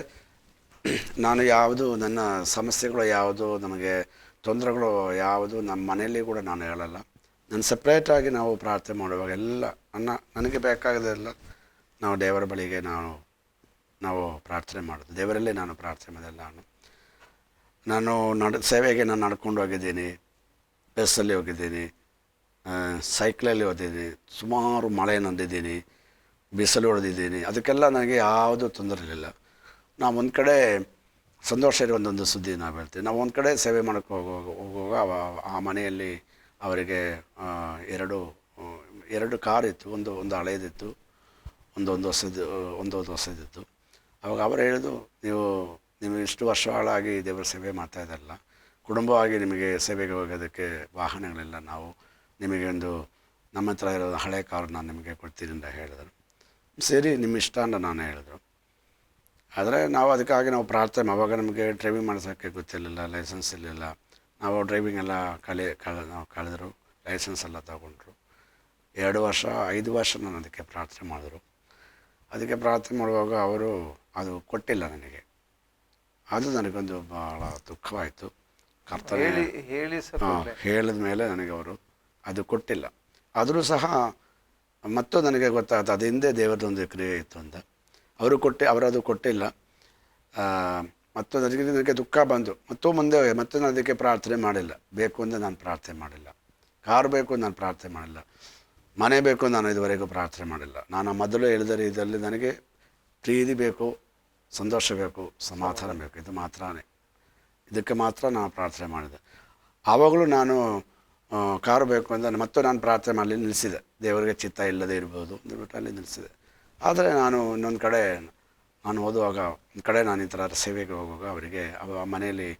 ನಾನು ಯಾವುದು ನನ್ನ ಸಮಸ್ಯೆಗಳು ಯಾವುದು, ನಮಗೆ ತೊಂದರೆಗಳು ಯಾವುದು ನಮ್ಮ ಮನೆಯಲ್ಲಿ ಕೂಡ ನಾನು ಹೇಳಲ್ಲ. ನಾನು ಸಪ್ರೇಟಾಗಿ ನಾವು ಪ್ರಾರ್ಥನೆ ಮಾಡುವಾಗ ಎಲ್ಲ ನನಗೆ ಬೇಕಾಗದೆಲ್ಲ ನಾವು ದೇವರ ಬಳಿಗೆ ನಾವು ಪ್ರಾರ್ಥನೆ ಮಾಡೋದು. ದೇವರಲ್ಲೇ ನಾನು ಪ್ರಾರ್ಥನೆ ಮಾಡೋಲ್ಲ. ನಾನು ಸೇವೆಗೆ ನಾನು ನಡ್ಕೊಂಡು ಹೋಗಿದ್ದೀನಿ, ಬಸ್ಸಲ್ಲಿ ಹೋಗಿದ್ದೀನಿ, ಸೈಕಲಲ್ಲಿ ಹೋಗಿದ್ದೀನಿ, ಸುಮಾರು ಮಳೆ ನಂದಿದ್ದೀನಿ, ಬಿಸಿಲು ಹೊಡೆದಿದ್ದೀನಿ. ಅದಕ್ಕೆಲ್ಲ ನನಗೆ ಯಾವುದೂ ತೊಂದರೆ ಇರಲಿಲ್ಲ. ನಾವು ಒಂದು ಕಡೆ ಸಂತೋಷ ಇರುವಂಥದ್ದು ಸುದ್ದಿ ನಾವು ಹೇಳ್ತೀವಿ. ನಾವು ಒಂದು ಕಡೆ ಸೇವೆ ಮಾಡೋಕ್ಕೆ ಹೋಗುವಾಗ ಆ ಮನೆಯಲ್ಲಿ ಅವರಿಗೆ ಎರಡು ಕಾರ್ ಇತ್ತು. ಒಂದು ಹಳೇದಿತ್ತು, ಒಂದು ಹೊಸದಿತ್ತು. ಅವಾಗ ಅವರು ಹೇಳಿದ್ರು, ನೀವು ಇಷ್ಟು ವರ್ಷಗಳಾಗಿ ದೇವರ ಸೇವೆ ಮಾಡ್ತಾ ಇದ್ದಾರಲ್ಲ, ಕುಟುಂಬವಾಗಿ ನಿಮಗೆ ಸೇವೆಗೆ ಹೋಗೋದಕ್ಕೆ ವಾಹನಗಳಿಲ್ಲ, ನಾವು ನಿಮಗೆ ನಮ್ಮ ಹತ್ರ ಇರೋ ಹಳೆ ಕಾರು ನಾನು ನಿಮಗೆ ಕೊಡ್ತೀನಿ ಅಂತ ಹೇಳಿದರು. ಸರಿ, ನಿಮ್ಮ ಇಷ್ಟ ಅಂತ ನಾನು ಹೇಳಿದ್ರು. ಆದರೆ ಅದಕ್ಕಾಗಿ ನಾವು ಪ್ರಾರ್ಥನೆ, ಅವಾಗ ನಮಗೆ ಡ್ರೈವಿಂಗ್ ಮಾಡಿಸೋಕ್ಕೆ ಗೊತ್ತಿರಲಿಲ್ಲ, ಲೈಸೆನ್ಸ್ ಇರಲಿಲ್ಲ. ನಾವು ಡ್ರೈವಿಂಗ್ ಎಲ್ಲ ನಾವು ಕಳೆದರು, ಲೈಸೆನ್ಸ್ ಎಲ್ಲ ತಗೊಂಡ್ರು. 5 ವರ್ಷ ನಾನು ಅದಕ್ಕೆ ಪ್ರಾರ್ಥನೆ ಮಾಡಿದ್ರು. ಅದಕ್ಕೆ ಪ್ರಾರ್ಥನೆ ಮಾಡುವಾಗ ಅವರು ಅದು ಕೊಟ್ಟಿಲ್ಲ ನನಗೆ. ಅದು ನನಗೊಂದು ಭಾಳ ದುಃಖವಾಯಿತು. ಕರ್ತನೆ ಹೇಳಿದ ಮೇಲೆ ನನಗೆ ಅವರು ಅದು ಕೊಟ್ಟಿಲ್ಲ. ಆದರೂ ಸಹ ಮತ್ತು ನನಗೆ ಗೊತ್ತಾಯ್ತು ಅದು ಹಿಂದೆ ದೇವರದೊಂದು ಕ್ರಿಯೆ ಇತ್ತು ಅಂತ. ಅವರದು ಕೊಟ್ಟಿಲ್ಲ. ಮತ್ತು ನನಗೆ ದುಃಖ ಬಂತು. ಮತ್ತೆ ನಾನು ಅದಕ್ಕೆ ಪ್ರಾರ್ಥನೆ ಮಾಡಿಲ್ಲ. ಬೇಕು ಅಂತ ನಾನು ಪ್ರಾರ್ಥನೆ ಮಾಡಿಲ್ಲ. ಕಾರು ಬೇಕು ಅಂತ ನಾನು ಪ್ರಾರ್ಥನೆ ಮಾಡಿಲ್ಲ. ಮನೆ ಬೇಕು ನಾನು ಇದುವರೆಗೂ ಪ್ರಾರ್ಥನೆ ಮಾಡಿಲ್ಲ. ನಾನು ಮೊದಲು ಹೇಳಿದ ರೀತಿಯಲ್ಲಿ ನನಗೆ ಪ್ರೀತಿ ಬೇಕು, ಸಂತೋಷ ಬೇಕು, ಸಮಾಧಾನ ಬೇಕು. ಇದಕ್ಕೆ ಮಾತ್ರ ನಾನು ಪ್ರಾರ್ಥನೆ ಮಾಡಿದೆ. ಆವಾಗಲೂ ನಾನು ಕಾರು ಬೇಕು ಅಂತ ಮತ್ತು ನಾನು ಪ್ರಾರ್ಥನೆ ಮಾಡಲಿ ನಿಲ್ಲಿಸಿದೆ. ದೇವರಿಗೆ ಚಿತ್ತ ಇಲ್ಲದೆ ಇರ್ಬೋದು ಅಂದ್ಬಿಟ್ಟು ಅಲ್ಲಿ ನಿಲ್ಲಿಸಿದೆ. ಆದರೆ ನಾನು ಇನ್ನೊಂದು ಕಡೆ ಓದುವಾಗ ಒಂದು ಕಡೆ ನಾನು ಈ ಥರ ಸೇವೆಗೆ ಹೋಗುವಾಗ ಅವರಿಗೆ ಮನೆಯಲ್ಲಿ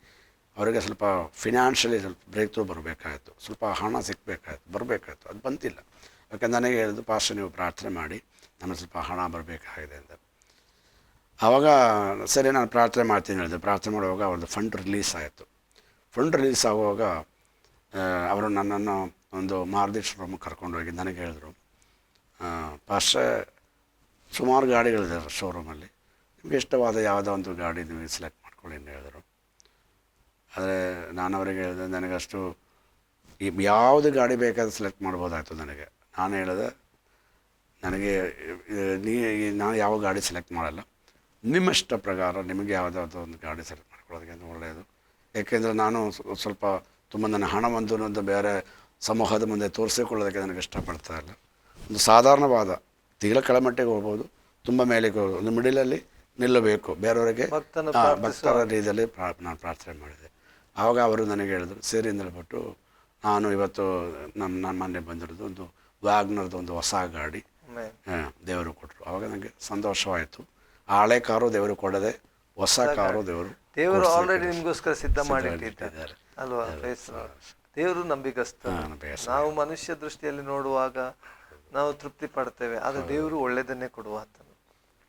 ಅವರಿಗೆ ಸ್ವಲ್ಪ ಫಿನಾನ್ಷಿಯಲಿ ಸ್ವಲ್ಪ ಬ್ರೇಕ್ ಥ್ರೂ ಬರಬೇಕಾಯಿತು. ಸ್ವಲ್ಪ ಹಣ ಬರಬೇಕಾಯಿತು. ಅದು ಬಂತಿಲ್ಲ. ಯಾಕಂದ್ರೆ ನನಗೆ ಹೇಳಿದ್ರು, ಪಾಸ್ಟರ್ ನೀವು ಪ್ರಾರ್ಥನೆ ಮಾಡಿ, ನಮಗೆ ಸ್ವಲ್ಪ ಹಣ ಬರಬೇಕಾಗಿದೆ ಅಂತ. ಆವಾಗ ಸರಿ ನಾನು ಪ್ರಾರ್ಥನೆ ಮಾಡ್ತೀನಿ ಹೇಳಿದೆ. ಪ್ರಾರ್ಥನೆ ಮಾಡುವಾಗ ಅವ್ರದ್ದು ಫಂಡ್ ರಿಲೀಸ್ ಆಯಿತು. ಫಂಡ್ ರಿಲೀಸ್ ಆಗುವಾಗ ಅವರು ನನ್ನನ್ನು ಒಂದು ಮಾರ್ಗದರ್ಶನ ಕರ್ಕೊಂಡೋಗಿ ನನಗೆ ಹೇಳಿದ್ರು, ಪಾಸ್ಟರ್ ಸುಮಾರು ಗಾಡಿಗಳಿದೆ ಶೋರೂಮಲ್ಲಿ, ನಿಮಗೆ ಇಷ್ಟವಾದ ಯಾವುದೋ ಒಂದು ಗಾಡಿ ನೀವು ಸೆಲೆಕ್ಟ್ ಮಾಡ್ಕೊಳ್ಳಿ ಅಂತ ಹೇಳಿದ್ರು. ಆದರೆ ನಾನು ಅವರಿಗೆ ಹೇಳಿದೆ, ನನಗಷ್ಟು ಯಾವುದು ಗಾಡಿ ಬೇಕಾದ್ರೆ ಸೆಲೆಕ್ಟ್ ಮಾಡ್ಬೋದಾಯಿತು ನನಗೆ. ನಾನು ಹೇಳಿದೆ, ನಾನು ಯಾವ ಗಾಡಿ ಸೆಲೆಕ್ಟ್ ಮಾಡಲ್ಲ, ನಿಮ್ಮ ಇಷ್ಟ ಪ್ರಕಾರ ನಿಮಗೆ ಯಾವುದಾದ್ರು ಒಂದು ಗಾಡಿ ಸೆಲೆಕ್ಟ್ ಮಾಡ್ಕೊಳ್ಳೋದಕ್ಕೆ ಒಳ್ಳೆಯದು. ಏಕೆಂದರೆ ನಾನು ಸ್ವಲ್ಪ ತುಂಬ ನನ್ನ ಹಣವಂತೂ ಬೇರೆ ಸಮೂಹದ ಮುಂದೆ ತೋರಿಸಿಕೊಳ್ಳೋದಕ್ಕೆ ನನಗೆ ಇಷ್ಟಪಡ್ತಾ ಇಲ್ಲ. ಒಂದು ಸಾಧಾರಣವಾದ ತೀರ ಕೆಳಮಟ್ಟಿಗೆ ಹೋಗ್ಬೋದು, ತುಂಬ ಮೇಲೆಗೆ ಹೋಗ್ಬೋದು, ಒಂದು ಮಿಡಿಲಲ್ಲಿ ನಿಲ್ಲಬೇಕು. ಬೇರೆಯವರಿಗೆ ಭಕ್ತರ ರೀತಿಯಲ್ಲಿ ನಾನು ಪ್ರಾರ್ಥನೆ ಮಾಡಿದೆ. ಆವಾಗ ಅವರು ನನಗೆ ಹೇಳಿದ್ರು, ಸರಿ ಅಂತ ಹೇಳ್ಬಿಟ್ಟು ನಾನು ಇವತ್ತು ನನ್ನ ಮನೆ ಬಂದಿರೋದು ಒಂದು ವ್ಯಾಗ್ನರ್ದು ಒಂದು ಹೊಸ ಗಾಡಿ ದೇವರು ಕೊಟ್ಟರು. ಆವಾಗ ನನಗೆ ಸಂತೋಷವಾಯಿತು. ಹಳೆ ಕಾರು ದೇವರು ಕೊಡದೆ ಹೊಸ ಕಾರು ದೇವರು ಆಲ್ರೆಡಿ ನಿಮಗೋಸ್ಕರ ಸಿದ್ಧ ಮಾಡಿಟ್ಟಿದ್ದಾರೆ ಅಲ್ವಾ? ದೇವರು ನಂಬಿಗಸ್ತ. ನಾವು ಮನುಷ್ಯ ದೃಷ್ಟಿಯಲ್ಲಿ ನೋಡುವಾಗ ನಾವು ತೃಪ್ತಿ ಪಡ್ತೇವೆ, ಆದರೆ ದೇವರು ಒಳ್ಳೆಯದನ್ನೇ ಕೊಡುವ ಆತನು.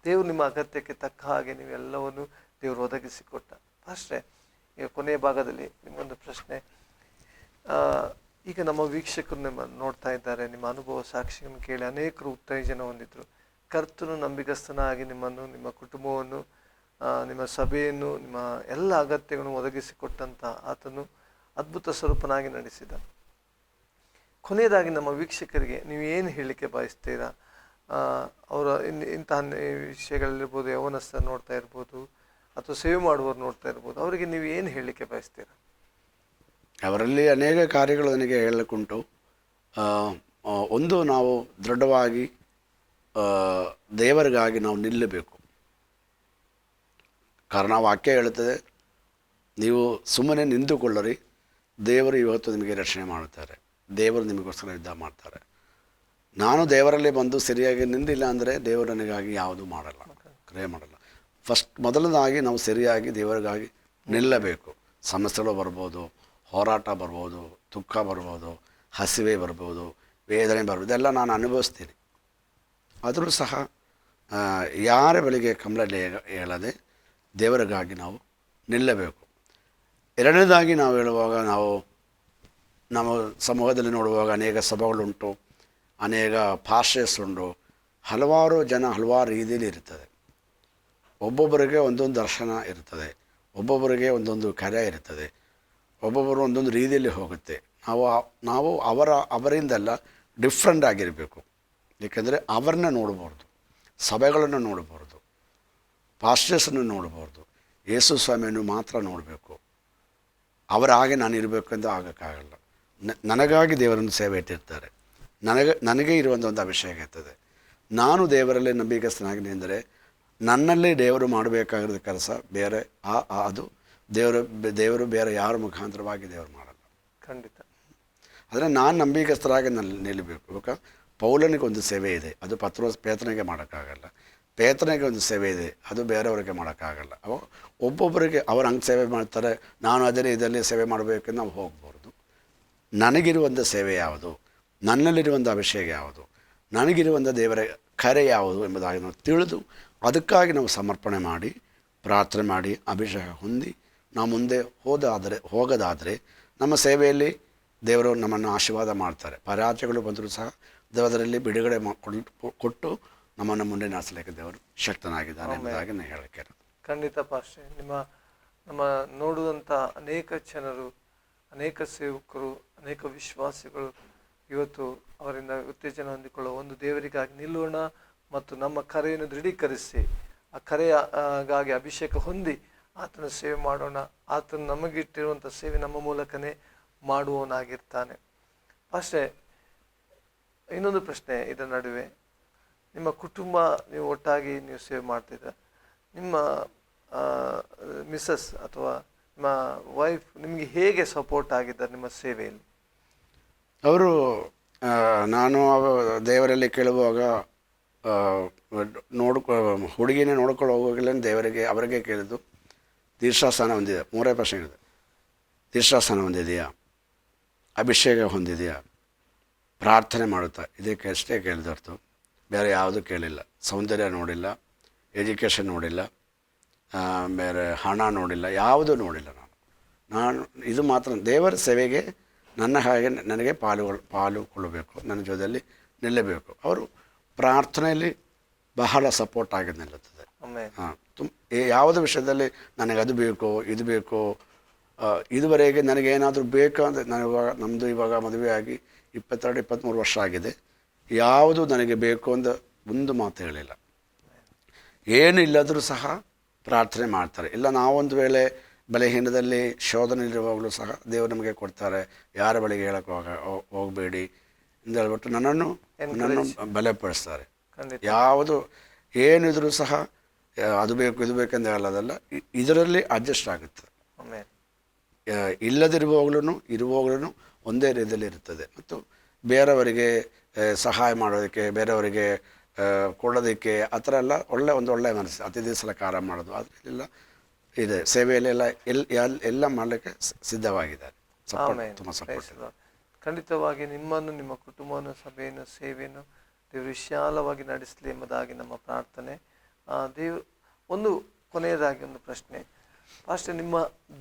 ದೇವರು ನಿಮ್ಮ ಅಗತ್ಯಕ್ಕೆ ತಕ್ಕ ಹಾಗೆ ನೀವೆಲ್ಲವನ್ನು ದೇವರು ಒದಗಿಸಿಕೊಟ್ಟ. ಅಷ್ಟೇ. ಈಗ ಕೊನೆಯ ಭಾಗದಲ್ಲಿ ನಿಮ್ಮೊಂದು ಪ್ರಶ್ನೆ, ಈಗ ನಮ್ಮ ವೀಕ್ಷಕರು ನಿಮ್ಮ ನೋಡ್ತಾ ಇದ್ದಾರೆ, ನಿಮ್ಮ ಅನುಭವ ಸಾಕ್ಷಿಯನ್ನು ಕೇಳಿ ಅನೇಕರು ಉತ್ತೇಜನ ಹೊಂದಿದ್ರು. ಕರ್ತನು ನಂಬಿಗಸ್ತನಾಗಿ ನಿಮ್ಮನ್ನು, ನಿಮ್ಮ ಕುಟುಂಬವನ್ನು, ನಿಮ್ಮ ಸಭೆಯನ್ನು, ನಿಮ್ಮ ಎಲ್ಲ ಅಗತ್ಯಗಳನ್ನು ಒದಗಿಸಿಕೊಟ್ಟಂತ ಆತನು ಅದ್ಭುತ ಸ್ವರೂಪನಾಗಿ ನಡೆಸಿದ. ಕೊನೆಯದಾಗಿ ನಮ್ಮ ವೀಕ್ಷಕರಿಗೆ ನೀವು ಏನು ಹೇಳಲಿಕ್ಕೆ ಬಯಸ್ತೀರಾ? ಅವರ ಇಂತಹ ವಿಷಯಗಳಲ್ಲಿರ್ಬೋದು, ಯೌವನಸ್ಥ ನೋಡ್ತಾ ಇರ್ಬೋದು ಅಥವಾ ಸೇವೆ ಮಾಡುವವರು ನೋಡ್ತಾ ಇರ್ಬೋದು, ಅವರಿಗೆ ನೀವು ಏನು ಹೇಳಲಿಕ್ಕೆ ಬಯಸ್ತೀರಾ? ಅವರಲ್ಲಿ ಅನೇಕ ಕಾರ್ಯಗಳು ನನಗೆ ಹೇಳಲಿಕ್ಕುಂಟು. ಒಂದು, ನಾವು ದೃಢವಾಗಿ ದೇವರಿಗಾಗಿ ನಾವು ನಿಲ್ಲಬೇಕು. ಕಾರಣ ವಾಕ್ಯ ಹೇಳುತ್ತದೆ, ನೀವು ಸುಮ್ಮನೆ ನಿಂತುಕೊಳ್ಳರಿ, ದೇವರು ಇವತ್ತು ನಿಮಗೆ ರಕ್ಷಣೆ ಮಾಡುತ್ತಾರೆ, ದೇವರು ನಿಮಗೋಸ್ಕರ ಯುದ್ಧ ಮಾಡ್ತಾರೆ. ನಾನು ದೇವರಲ್ಲಿ ಬಂದು ಸರಿಯಾಗಿ ನಿಂದಿಲ್ಲ ಅಂದರೆ ದೇವರು ನನಗಾಗಿ ಯಾವುದೂ ಮಾಡಲ್ಲ, ಕ್ರಿಯೆ ಮಾಡಲ್ಲ. ಮೊದಲನೇದಾಗಿ ನಾವು ಸರಿಯಾಗಿ ದೇವರಿಗಾಗಿ ನಿಲ್ಲಬೇಕು. ಸಮಸ್ಯೆಗಳು ಬರ್ಬೋದು, ಹೋರಾಟ ಬರ್ಬೋದು, ದುಃಖ ಬರ್ಬೋದು, ಹಸಿವೆ ಬರ್ಬೋದು, ವೇದನೆ ಬರ್ಬೋದು, ಇದೆಲ್ಲ ನಾನು ಅನುಭವಿಸ್ತೀನಿ. ಆದರೂ ಸಹ ಯಾರ ಬಳಿಗೆ ಕಂಬಳಿ ಹೇಳದೆ ದೇವರಿಗಾಗಿ ನಾವು ನಿಲ್ಲಬೇಕು. ಎರಡನೇದಾಗಿ ನಾವು ಹೇಳುವಾಗ, ನಾವು ನಮ್ಮ ಸಮೂಹದಲ್ಲಿ ನೋಡುವಾಗ ಅನೇಕ ಸಭೆಗಳುಂಟು, ಅನೇಕ ಪಾಸ್ಟರ್ಸ್ ಉಂಟು, ಹಲವಾರು ಜನ ಹಲವಾರು ರೀತಿಯಲ್ಲಿ ಇರ್ತದೆ. ಒಬ್ಬೊಬ್ಬರಿಗೆ ಒಂದೊಂದು ದರ್ಶನ ಇರ್ತದೆ, ಒಬ್ಬೊಬ್ಬರಿಗೆ ಒಂದೊಂದು ಕರೆ ಇರ್ತದೆ, ಒಬ್ಬೊಬ್ಬರು ಒಂದೊಂದು ರೀತಿಯಲ್ಲಿ ಹೋಗುತ್ತೆ. ನಾವು ಅವರಿಂದೆಲ್ಲ ಡಿಫ್ರೆಂಟ್ ಆಗಿರಬೇಕು. ಏಕೆಂದರೆ ಅವ್ರನ್ನ ನೋಡ್ಬಾರ್ದು, ಸಭೆಗಳನ್ನು ನೋಡ್ಬಾರ್ದು, ಪಾಸ್ಟರ್ಸನ್ನು ನೋಡ್ಬಾರ್ದು, ಯೇಸು ಸ್ವಾಮಿಯನ್ನು ಮಾತ್ರ ನೋಡಬೇಕು. ಅವರ ಹಾಗೆ ನಾನು ಇರಬೇಕು ಅಂತ ಆಗೋಕ್ಕಾಗಲ್ಲ. ನನಗಾಗಿ ದೇವರನ್ನು ಸೇವೆ ಇಟ್ಟಿರ್ತಾರೆ, ನನಗೆ ಇರುವಂಥ ಒಂದು ಅಭಿಷೇಕ ಇರ್ತದೆ. ನಾನು ದೇವರಲ್ಲೇ ನಂಬಿಕಸ್ಥನಾಗಿ ನಿಂದರೆ ನನ್ನಲ್ಲೇ ದೇವರು ಮಾಡಬೇಕಾಗಿರೋದು ಕೆಲಸ ಬೇರೆ, ಅದು ದೇವರು ಬೇರೆ ಯಾರ ಮುಖಾಂತರವಾಗಿ ದೇವರು ಮಾಡಲ್ಲ. ಖಂಡಿತ. ಆದರೆ ನಾನು ನಂಬಿಕಸ್ಥರಾಗಿ ನಿಲ್ಲಬೇಕು. ಇವಾಗ ಪೌಲನಿಗೆ ಒಂದು ಸೇವೆ ಇದೆ, ಅದು ಪೇತ್ರನಿಗೆ ಮಾಡೋಕ್ಕಾಗಲ್ಲ. ಪೇತ್ರನಿಗೆ ಒಂದು ಸೇವೆ ಇದೆ, ಅದು ಬೇರೆಯವರಿಗೆ ಮಾಡೋಕ್ಕಾಗಲ್ಲ. ಒಬ್ಬೊಬ್ಬರಿಗೆ ಅವ್ರು ಹಂಗೆ ಸೇವೆ ಮಾಡ್ತಾರೆ, ನಾನು ಅದರಲ್ಲಿ ಇದರಲ್ಲಿ ಸೇವೆ ಮಾಡಬೇಕೆಂದು ನಾವು ಹೋಗ್ಬಾರ್ದು. ನನಗಿರುವಂಥ ಸೇವೆ ಯಾವುದು, ನನ್ನಲ್ಲಿರುವಂಥ ಅಭಿಷೇಕ ಯಾವುದು, ನನಗಿರುವಂಥ ದೇವರ ಕರೆ ಯಾವುದು ಎಂಬುದಾಗಿ ನಾವು ತಿಳಿದು ಅದಕ್ಕಾಗಿ ನಾವು ಸಮರ್ಪಣೆ ಮಾಡಿ ಪ್ರಾರ್ಥನೆ ಮಾಡಿ ಅಭಿಷೇಕ ಹೊಂದಿ ನಾವು ಮುಂದೆ ಹೋಗೋದಾದರೆ ನಮ್ಮ ಸೇವೆಯಲ್ಲಿ ದೇವರು ನಮ್ಮನ್ನು ಆಶೀರ್ವಾದ ಮಾಡ್ತಾರೆ. ಪರಾಜಯಗಳು ಬಂದರೂ ಸಹ ದೇವರಲ್ಲಿ ಬಿಡುಗಡೆ ಕೊಟ್ಟು ನಮ್ಮನ್ನು ಮುಂದೆ ನಡೆಸಲಿಕ್ಕೆ ದೇವರು ಶಕ್ತನಾಗಿದ್ದಾನೆ ಎಂಬುದಾಗಿ ನಾನು ಹೇಳಕ್ಕೆ. ಖಂಡಿತ ಪಾಸ್ಟರ್, ನಮ್ಮ ನೋಡುವಂಥ ಅನೇಕ ಜನರು, ಅನೇಕ ಸೇವಕರು, ಅನೇಕ ವಿಶ್ವಾಸಿಗಳು ಇವತ್ತು ಅವರಿಂದ ಉತ್ತೇಜನ ಹೊಂದಿಕೊಳ್ಳುವ ಒಂದು ದೇವರಿಗಾಗಿ ನಿಲ್ಲೋಣ ಮತ್ತು ನಮ್ಮ ಕರೆಯನ್ನು ದೃಢೀಕರಿಸಿ ಆ ಕರೆಗಾಗಿ ಅಭಿಷೇಕ ಹೊಂದಿ ಆತನ ಸೇವೆ ಮಾಡೋಣ. ಆತನು ನಮಗಿಟ್ಟಿರುವಂಥ ಸೇವೆ ನಮ್ಮ ಮೂಲಕನೇ ಮಾಡುವವನಾಗಿರ್ತಾನೆ. ಅಷ್ಟೇ. ಇನ್ನೊಂದು ಪ್ರಶ್ನೆ ಇದರ ನಡುವೆ, ನಿಮ್ಮ ಕುಟುಂಬ ನೀವು ಒಟ್ಟಾಗಿ ನೀವು ಸೇವೆ ಮಾಡ್ತಿದ್ದ, ನಿಮ್ಮ ಮಿಸಸ್ ಅಥವಾ ನಿಮ್ಮ ವೈಫ್ ನಿಮಗೆ ಹೇಗೆ ಸಪೋರ್ಟ್ ಆಗಿದ್ದಾರೆ ನಿಮ್ಮ ಸೇವೆಯಲ್ಲಿ? ಅವರು ನಾನು ದೇವರಲ್ಲಿ ಕೇಳುವಾಗ ಹುಡುಗಿನೇ ನೋಡ್ಕೊಂಡು ಹೋಗೋಗಿಲ್ಲ ಅವರಿಗೆ ಕೇಳಿದ್ದು, ದೀಕ್ಷಾಸ್ಥಾನ ಹೊಂದಿದೆ. 3 ಪ್ರಶ್ನೆ ಇದೆ. ದೀಕ್ಷಾಸ್ಥಾನ ಹೊಂದಿದೆಯಾ, ಅಭಿಷೇಕ ಹೊಂದಿದೆಯಾ, ಪ್ರಾರ್ಥನೆ ಮಾಡುತ್ತಾ, ಇದಕ್ಕೆ ಅಷ್ಟೇ ಕೇಳಿದರ್ತು, ಬೇರೆ ಯಾವುದೂ ಕೇಳಿಲ್ಲ. ಸೌಂದರ್ಯ ನೋಡಿಲ್ಲ, ಎಜುಕೇಷನ್ ನೋಡಿಲ್ಲ, ಬೇರೆ ಹಣ ನೋಡಿಲ್ಲ, ಯಾವುದೂ ನೋಡಿಲ್ಲ. ನಾನು ಇದು ಮಾತ್ರ, ದೇವರ ಸೇವೆಗೆ ನನ್ನ ಹಾಗೆ ನನಗೆ ಪಾಲುಕೊಳ್ಳಬೇಕು, ನನ್ನ ಜೊತೆಯಲ್ಲಿ ನಿಲ್ಲಬೇಕು. ಅವರು ಪ್ರಾರ್ಥನೆಯಲ್ಲಿ ಬಹಳ ಸಪೋರ್ಟ್ ಆಗಿ ನಿಲ್ಲುತ್ತದೆ. ಯಾವುದೇ ವಿಷಯದಲ್ಲಿ ನನಗೆ ಅದು ಬೇಕು ಇದು ಬೇಕು, ಇದುವರೆಗೆ ನನಗೇನಾದರೂ ಬೇಕು ಅಂತ ನಮ್ಮದು ಇವಾಗ ಮದುವೆ ಆಗಿ 22-23 ವರ್ಷ ಆಗಿದೆ, ಯಾವುದು ನನಗೆ ಬೇಕು ಅಂತ ಒಂದು ಮಾತು ಹೇಳಿಲ್ಲ. ಏನು ಇಲ್ಲದರೂ ಸಹ ಪ್ರಾರ್ಥನೆ ಮಾಡ್ತಾರೆ. ಇಲ್ಲ ನಾವೊಂದು ವೇಳೆ ಬಲಹೀನದಲ್ಲಿ ಶೋಧನೆಯಲ್ಲಿರುವಾಗಲೂ ಸಹ ದೇವರು ನಮಗೆ ಕೊಡ್ತಾರೆ. ಯಾರ ಬಳಿಗೆ ಹೇಳಕ್ಕೆ ಹೋಗಬೇಡಿ ಅಂತ ಹೇಳ್ಬಿಟ್ಟು ನನ್ನನ್ನು ಬಲಪಡಿಸ್ತಾರೆ. ಯಾವುದು ಏನಿದ್ರೂ ಸಹ ಅದು ಬೇಕು ಇದು ಬೇಕೆಂದು ಹೇಳೋದಲ್ಲ, ಇದರಲ್ಲಿ ಅಡ್ಜಸ್ಟ್ ಆಗುತ್ತೆ. ಇಲ್ಲದಿರುವಾಗಲೂ ಇರುವಾಗಲೂ ಒಂದೇ ರೀತಿಯಲ್ಲಿ ಇರ್ತದೆ. ಮತ್ತು ಬೇರೆಯವರಿಗೆ ಸಹಾಯ ಮಾಡೋದಕ್ಕೆ, ಬೇರೆಯವರಿಗೆ ಕೊಡೋದಕ್ಕೆ ಆ ಥರ ಎಲ್ಲ ಒಳ್ಳೆಯ ಮನಸ್ಸು, ಅತಿಥಿ ಸಲಕಾರ ಮಾಡೋದು ಅದರಲ್ಲೆಲ್ಲ ಇದೆ. ಸೇವೆಯಲ್ಲೆಲ್ಲ ಎಲ್ಲ ಮಾಡಲಿಕ್ಕೆ ಸಿದ್ಧವಾಗಿದ್ದಾರೆ. ಆಮೇನ್. Praise the Lord. ಖಂಡಿತವಾಗಿ ನಿಮ್ಮನ್ನು, ನಿಮ್ಮ ಕುಟುಂಬವನ್ನು, ಸಭೆಯನ್ನು, ಸೇವೆಯನ್ನು ದೇವರು ವಿಶಾಲವಾಗಿ ನಡೆಸಲಿ ಎಂಬುದಾಗಿ ನಮ್ಮ ಪ್ರಾರ್ಥನೆ. ದೇವ್ ಒಂದು ಕೊನೆಯದಾಗಿ ಒಂದು ಪ್ರಶ್ನೆ ಅಷ್ಟೇ, ನಿಮ್ಮ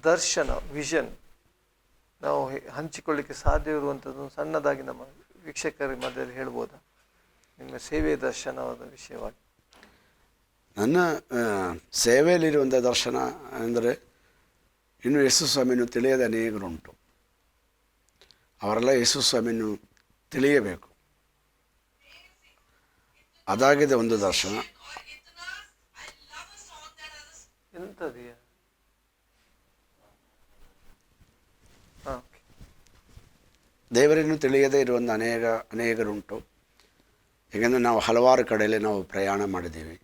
ದರ್ಶನ ವಿಷನ್ ನಾವು ಹಂಚಿಕೊಳ್ಳಿಕ್ಕೆ ಸಾಧ್ಯ ಇರುವಂಥದ್ದು ಸಣ್ಣದಾಗಿ ನಮ್ಮ ವೀಕ್ಷಕರ ಮಧ್ಯದಲ್ಲಿ ಹೇಳ್ಬೋದಾ, ನಿಮ್ಮ ಸೇವೆಯ ದರ್ಶನವಾದ ವಿಷಯವಾಗಿ? ನನ್ನ ಸೇವೆಯಲ್ಲಿರುವಂಥ ದರ್ಶನ ಅಂದರೆ, ಇನ್ನು ಯೇಸು ಸ್ವಾಮಿಯನ್ನು ತಿಳಿಯದ ಅನೇಕರುಂಟು. ಅವರೆಲ್ಲ ಯೇಸು ಸ್ವಾಮಿಯನ್ನು ತಿಳಿಯಬೇಕು, ಅದಾಗಿದೆ ಒಂದು ದರ್ಶನ. ಎಂತದೆಯಾ? ದೇವರನ್ನು ತಿಳಿಯದೇ ಇರುವಂಥ ಅನೇಕರುಂಟು. ಏಕೆಂದರೆ ನಾವು ಹಲವಾರು ಕಡೆಯಲ್ಲಿ ನಾವು ಪ್ರಯಾಣ ಮಾಡಿದ್ದೀವಿ.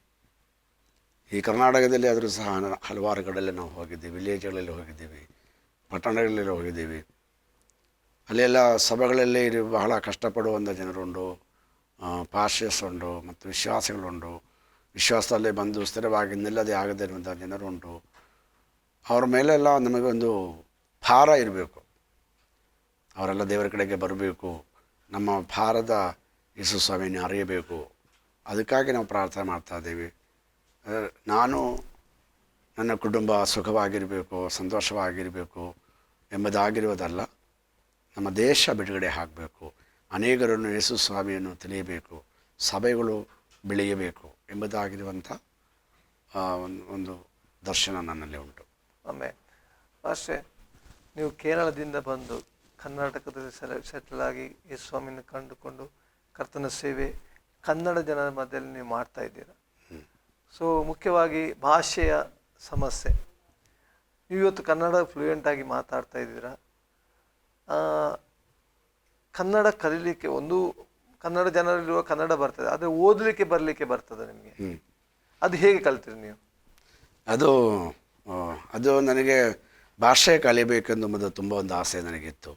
ಈ ಕರ್ನಾಟಕದಲ್ಲಿ ಆದರೂ ಸಹ ಹಲವಾರು ಕಡೆಯಲ್ಲಿ ನಾವು ಹೋಗಿದ್ದೀವಿ. ವಿಲೇಜ್ಗಳಲ್ಲಿ ಹೋಗಿದ್ದೀವಿ, ಪಟ್ಟಣಗಳಲ್ಲಿ ಹೋಗಿದ್ದೀವಿ. ಅಲ್ಲೆಲ್ಲ ಸಭೆಗಳಲ್ಲಿ ಬಹಳ ಕಷ್ಟಪಡುವಂಥ ಜನರುಂಟು, ಪಾಸ್ಟರ್ಸ್ ಉಂಟು ಮತ್ತು ವಿಶ್ವಾಸಿಗಳುಂಟು. ವಿಶ್ವಾಸದಲ್ಲೇ ಬಂದು ಸ್ಥಿರವಾಗಿ ನಿಲ್ಲದೆ ಆಗದೇ ಇರುವಂಥ ಜನರುಂಟು. ಅವ್ರ ಮೇಲೆಲ್ಲ ನಮಗೊಂದು ಭಾರ ಇರಬೇಕು. ಅವರೆಲ್ಲ ದೇವರ ಕಡೆಗೆ ಬರಬೇಕು, ನಮ್ಮ ಭಾರದ ಯೇಸು ಸ್ವಾಮಿಯನ್ನು ಅರಿಯಬೇಕು. ಅದಕ್ಕಾಗಿ ನಾವು ಪ್ರಾರ್ಥನೆ ಮಾಡ್ತಾಯಿದ್ದೀವಿ. ನಾನು ನನ್ನ ಕುಟುಂಬ ಸುಖವಾಗಿರಬೇಕು, ಸಂತೋಷವಾಗಿರಬೇಕು ಎಂಬುದಾಗಿರುವುದಲ್ಲ, ನಮ್ಮ ದೇಶ ಬಿಡುಗಡೆ ಆಗಬೇಕು, ಅನೇಕರನ್ನು ಯೇಸು ಸ್ವಾಮಿಯನ್ನು ತಿಳಿಯಬೇಕು, ಸಭೆಗಳು ಬೆಳೆಯಬೇಕು ಎಂಬುದಾಗಿರುವಂಥ ಒಂದು ದರ್ಶನ ನನ್ನಲ್ಲಿ ಉಂಟು. ಆಮೇಲೆ ಅಷ್ಟೇ, ನೀವು ಕೇರಳದಿಂದ ಬಂದು ಕರ್ನಾಟಕದಲ್ಲಿ ಸೆಟಲ್ ಆಗಿ ಯೇಸು ಸ್ವಾಮಿಯನ್ನು ಕಂಡುಕೊಂಡು ಕರ್ತನ ಸೇವೆ ಕನ್ನಡ ಜನರ ಮಧ್ಯದಲ್ಲಿ ನೀವು ಮಾಡ್ತಾ ಇದ್ದೀರಾ. ಸೊ ಮುಖ್ಯವಾಗಿ ಭಾಷೆಯ ಸಮಸ್ಯೆ. ನೀವು ಇವತ್ತು ಕನ್ನಡ ಫ್ಲೂಯೆಂಟಾಗಿ ಮಾತಾಡ್ತಾ ಇದ್ದೀರಾ. ಕನ್ನಡ ಕಲೀಲಿಕ್ಕೆ ಒಂದು ಕನ್ನಡ ಜನರಲ್ಲಿರುವ ಕನ್ನಡ ಬರ್ತದೆ, ಆದರೆ ಓದಲಿಕ್ಕೆ ಬರಲಿಕ್ಕೆ ಬರ್ತದೆ ನಿಮಗೆ. ಅದು ಹೇಗೆ ಕಲ್ತೀರಿ ನೀವು? ಅದು ನನಗೆ ಭಾಷೆ ಕಲಿಬೇಕೆಂದು ತುಂಬ ಒಂದು ಆಸೆ ನನಗಿತ್ತು.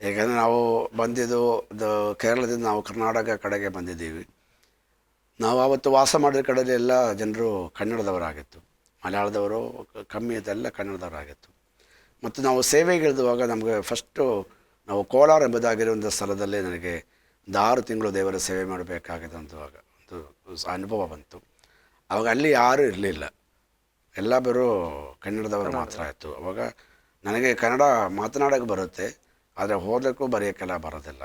ಏಕೆಂದರೆ ನಾವು ಬಂದಿದ್ದು ಕೇರಳದಿಂದ ನಾವು ಕರ್ನಾಟಕ ಕಡೆಗೆ ಬಂದಿದ್ದೀವಿ. ನಾವು ಆವತ್ತು ವಾಸ ಮಾಡಿದ ಕಡೆಯಲ್ಲಿ ಎಲ್ಲ ಜನರು ಕನ್ನಡದವರಾಗಿತ್ತು, ಮಲಯಾಳದವರು ಕಮ್ಮಿ ಇದೆಲ್ಲ ಕನ್ನಡದವರಾಗಿತ್ತು. ಮತ್ತು ನಾವು ಸೇವೆಗೆ ಇಳಿದುವಾಗ ನಮಗೆ ಫಸ್ಟು ನಾವು ಕೋಲಾರ ಎಂಬುದಾಗಿರುವಂಥ ಸ್ಥಳದಲ್ಲೇ ನನಗೆ 6 ತಿಂಗಳು ದೇವರ ಸೇವೆ ಮಾಡಬೇಕಾಗಿದೆ ಒಂದು ಅನುಭವ ಬಂತು. ಆವಾಗ ಅಲ್ಲಿ ಯಾರೂ ಇರಲಿಲ್ಲ, ಎಲ್ಲ ಬರೋ ಕನ್ನಡದವರು ಮಾತ್ರ ಆಯಿತು. ಅವಾಗ ನನಗೆ ಕನ್ನಡ ಮಾತನಾಡೋಕ್ಕೆ ಬರುತ್ತೆ, ಆದರೆ ಓದೋಕ್ಕೂ ಬರೆಯೋಕ್ಕೆಲ್ಲ ಬರೋದಿಲ್ಲ.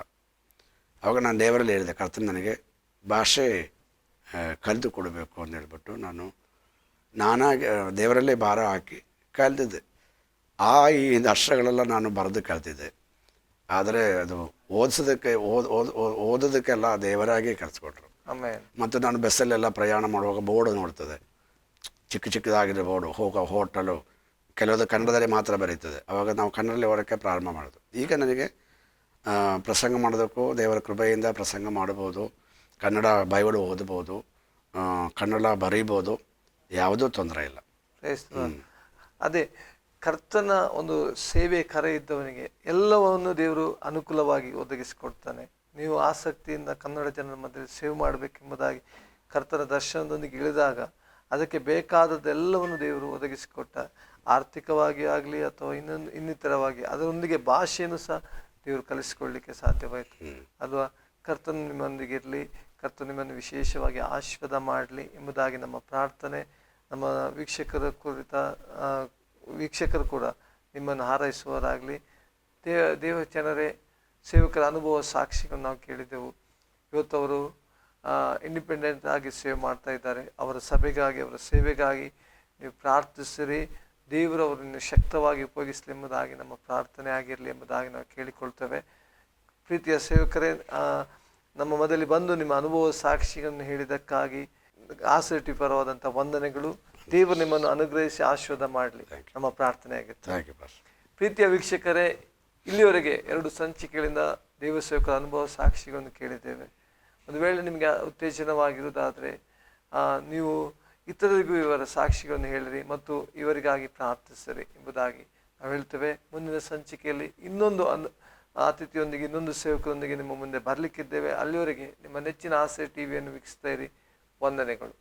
ಆವಾಗ ನಾನು ದೇವರಲ್ಲಿ ಹೇಳಿದೆ, ಕರ್ತನ ನನಗೆ ಭಾಷೆ ಕಲಿತು ಕೊಡಬೇಕು ಅಂತ ಹೇಳ್ಬಿಟ್ಟು ನಾನಾಗಿ ದೇವರಲ್ಲೇ ಭಾರ ಹಾಕಿ ಕಲಿತಿದ್ದೆ. ಈ ಅಕ್ಷರಗಳೆಲ್ಲ ನಾನು ಬರೆದು ಕಲಿತಿದ್ದೆ. ಆದರೆ ಅದು ಓದೋದಕ್ಕೆಲ್ಲ ದೇವರಾಗಿ ಕಲಿಸ್ಕೊಟ್ರು. ಮತ್ತು ನಾನು ಬಸ್ಸಲ್ಲೆಲ್ಲ ಪ್ರಯಾಣ ಮಾಡುವಾಗ ಬೋರ್ಡು ನೋಡ್ತದೆ, ಚಿಕ್ಕದಾಗಿರೋ ಬೋರ್ಡು, ಹೋಟೆಲು, ಕೆಲವೊಂದು ಕನ್ನಡದಲ್ಲಿ ಮಾತ್ರ ಬರೀತದೆ. ಆವಾಗ ನಾವು ಕನ್ನಡದಲ್ಲಿ ಓದೋಕ್ಕೆ ಪ್ರಾರಂಭ ಮಾಡೋದು. ಈಗ ನನಗೆ ಪ್ರಸಂಗ ಮಾಡೋದಕ್ಕೂ ದೇವರ ಕೃಪೆಯಿಂದ ಪ್ರಸಂಗ ಮಾಡ್ಬೋದು, ಕನ್ನಡ ಬೈಬಲ್ ಓದ್ಬೋದು, ಕನ್ನಡ ಬರೀಬೋದು, ಯಾವುದೂ ತೊಂದರೆ ಇಲ್ಲ. ಅದೇ ಕರ್ತನ ಒಂದು ಸೇವೆ ಕರೆ ಇದ್ದವನಿಗೆ ಎಲ್ಲವನ್ನು ದೇವರು ಅನುಕೂಲವಾಗಿ ಒದಗಿಸಿಕೊಡ್ತಾನೆ. ನೀವು ಆಸಕ್ತಿಯಿಂದ ಕನ್ನಡ ಜನರ ಮಧ್ಯೆ ಸೇವೆ ಮಾಡಬೇಕೆಂಬುದಾಗಿ ಕರ್ತನ ದರ್ಶನದೊಂದಿಗೆ ಇಳಿದಾಗ ಅದಕ್ಕೆ ಬೇಕಾದದ್ದೆಲ್ಲವನ್ನು ದೇವರು ಒದಗಿಸಿಕೊಟ್ಟ. ಆರ್ಥಿಕವಾಗಿ ಆಗಲಿ ಅಥವಾ ಇನ್ನಿತರವಾಗಿ ಅದರೊಂದಿಗೆ ಭಾಷೆಯನ್ನು ಸಹ ದೇವರು ಕಲಿಸಿಕೊಳ್ಳಲಿಕ್ಕೆ ಸಾಧ್ಯವಾಯಿತು ಅಲ್ವಾ? ಕರ್ತನು ನಿಮ್ಮೊಂದಿಗೆ ಇರಲಿ, ಕರ್ತನು ನಿಮ್ಮನ್ನು ವಿಶೇಷವಾಗಿ ಆಶೀರ್ವಾದ ಮಾಡಲಿ ಎಂಬುದಾಗಿ ನಮ್ಮ ಪ್ರಾರ್ಥನೆ. ನಮ್ಮ ವೀಕ್ಷಕರು ಕೂಡ ನಿಮ್ಮನ್ನು ಹಾರೈಸುವರಾಗಲಿ. ದೇವ ಜನರೇ, ಸೇವಕರ ಅನುಭವ ಸಾಕ್ಷಿಗಳನ್ನು ನಾವು ಕೇಳಿದೆವು. ಇವತ್ತು ಅವರು ಇಂಡಿಪೆಂಡೆಂಟ್ ಆಗಿ ಸೇವೆ ಮಾಡ್ತಾ ಇದ್ದಾರೆ. ಅವರ ಸಭೆಗಾಗಿ, ಅವರ ಸೇವೆಗಾಗಿ ನೀವು ಪ್ರಾರ್ಥಿಸಿರಿ. ದೇವರು ಅವರನ್ನು ಶಕ್ತವಾಗಿ ಉಪಯೋಗಿಸಲಿ ಎಂಬುದಾಗಿ ನಮ್ಮ ಪ್ರಾರ್ಥನೆ ಆಗಿರಲಿ ಎಂಬುದಾಗಿ ನಾವು ಕೇಳಿಕೊಳ್ತೇವೆ. ಪ್ರೀತಿಯ ಸೇವಕರೇ, ನಮ್ಮ ಮೊದಲಿಗೆ ಬಂದು ನಿಮ್ಮ ಅನುಭವ ಸಾಕ್ಷಿಗಳನ್ನು ಹೇಳಿದ್ದಕ್ಕಾಗಿ ಆಸರ್ಟಿ ಪರವಾದಂಥ ವಂದನೆಗಳು. ದೇವರು ನಿಮ್ಮನ್ನು ಅನುಗ್ರಹಿಸಿ ಆಶೀರ್ವಾದ ಮಾಡಲಿ ನಮ್ಮ ಪ್ರಾರ್ಥನೆ ಆಗುತ್ತೆ. ಪ್ರೀತಿಯ ವೀಕ್ಷಕರೇ, ಇಲ್ಲಿವರೆಗೆ 2 ಸಂಚಿಕೆಗಳಿಂದ ದೇವ ಸೇವಕರ ಅನುಭವ ಸಾಕ್ಷಿಗಳನ್ನು ಕೇಳಿದ್ದೇವೆ. ಒಂದು ವೇಳೆ ನಿಮಗೆ ಉತ್ತೇಜನವಾಗಿರುವುದಾದರೆ ನೀವು ಇತರರಿಗೂ ಇವರ ಸಾಕ್ಷಿಗಳನ್ನು ಹೇಳಿರಿ ಮತ್ತು ಇವರಿಗಾಗಿ ಪ್ರಾರ್ಥಿಸಿರಿ ಎಂಬುದಾಗಿ ನಾವು ಹೇಳ್ತೇವೆ. ಮುಂದಿನ ಸಂಚಿಕೆಯಲ್ಲಿ ಇನ್ನೊಂದು ಅತಿಥಿಯೊಂದಿಗೆ, ಇನ್ನೊಂದು ಸೇವಕರೊಂದಿಗೆ ನಿಮ್ಮ ಮುಂದೆ ಬರಲಿಕ್ಕಿದ್ದೇವೆ. ಅಲ್ಲಿವರೆಗೆ ನಿಮ್ಮ ನೆಚ್ಚಿನ ಆಸೆ ಟಿವಿಯನ್ನು ವೀಕ್ಷಿಸ್ತಾ ಇರಿ. ವಂದನೆಗಳು.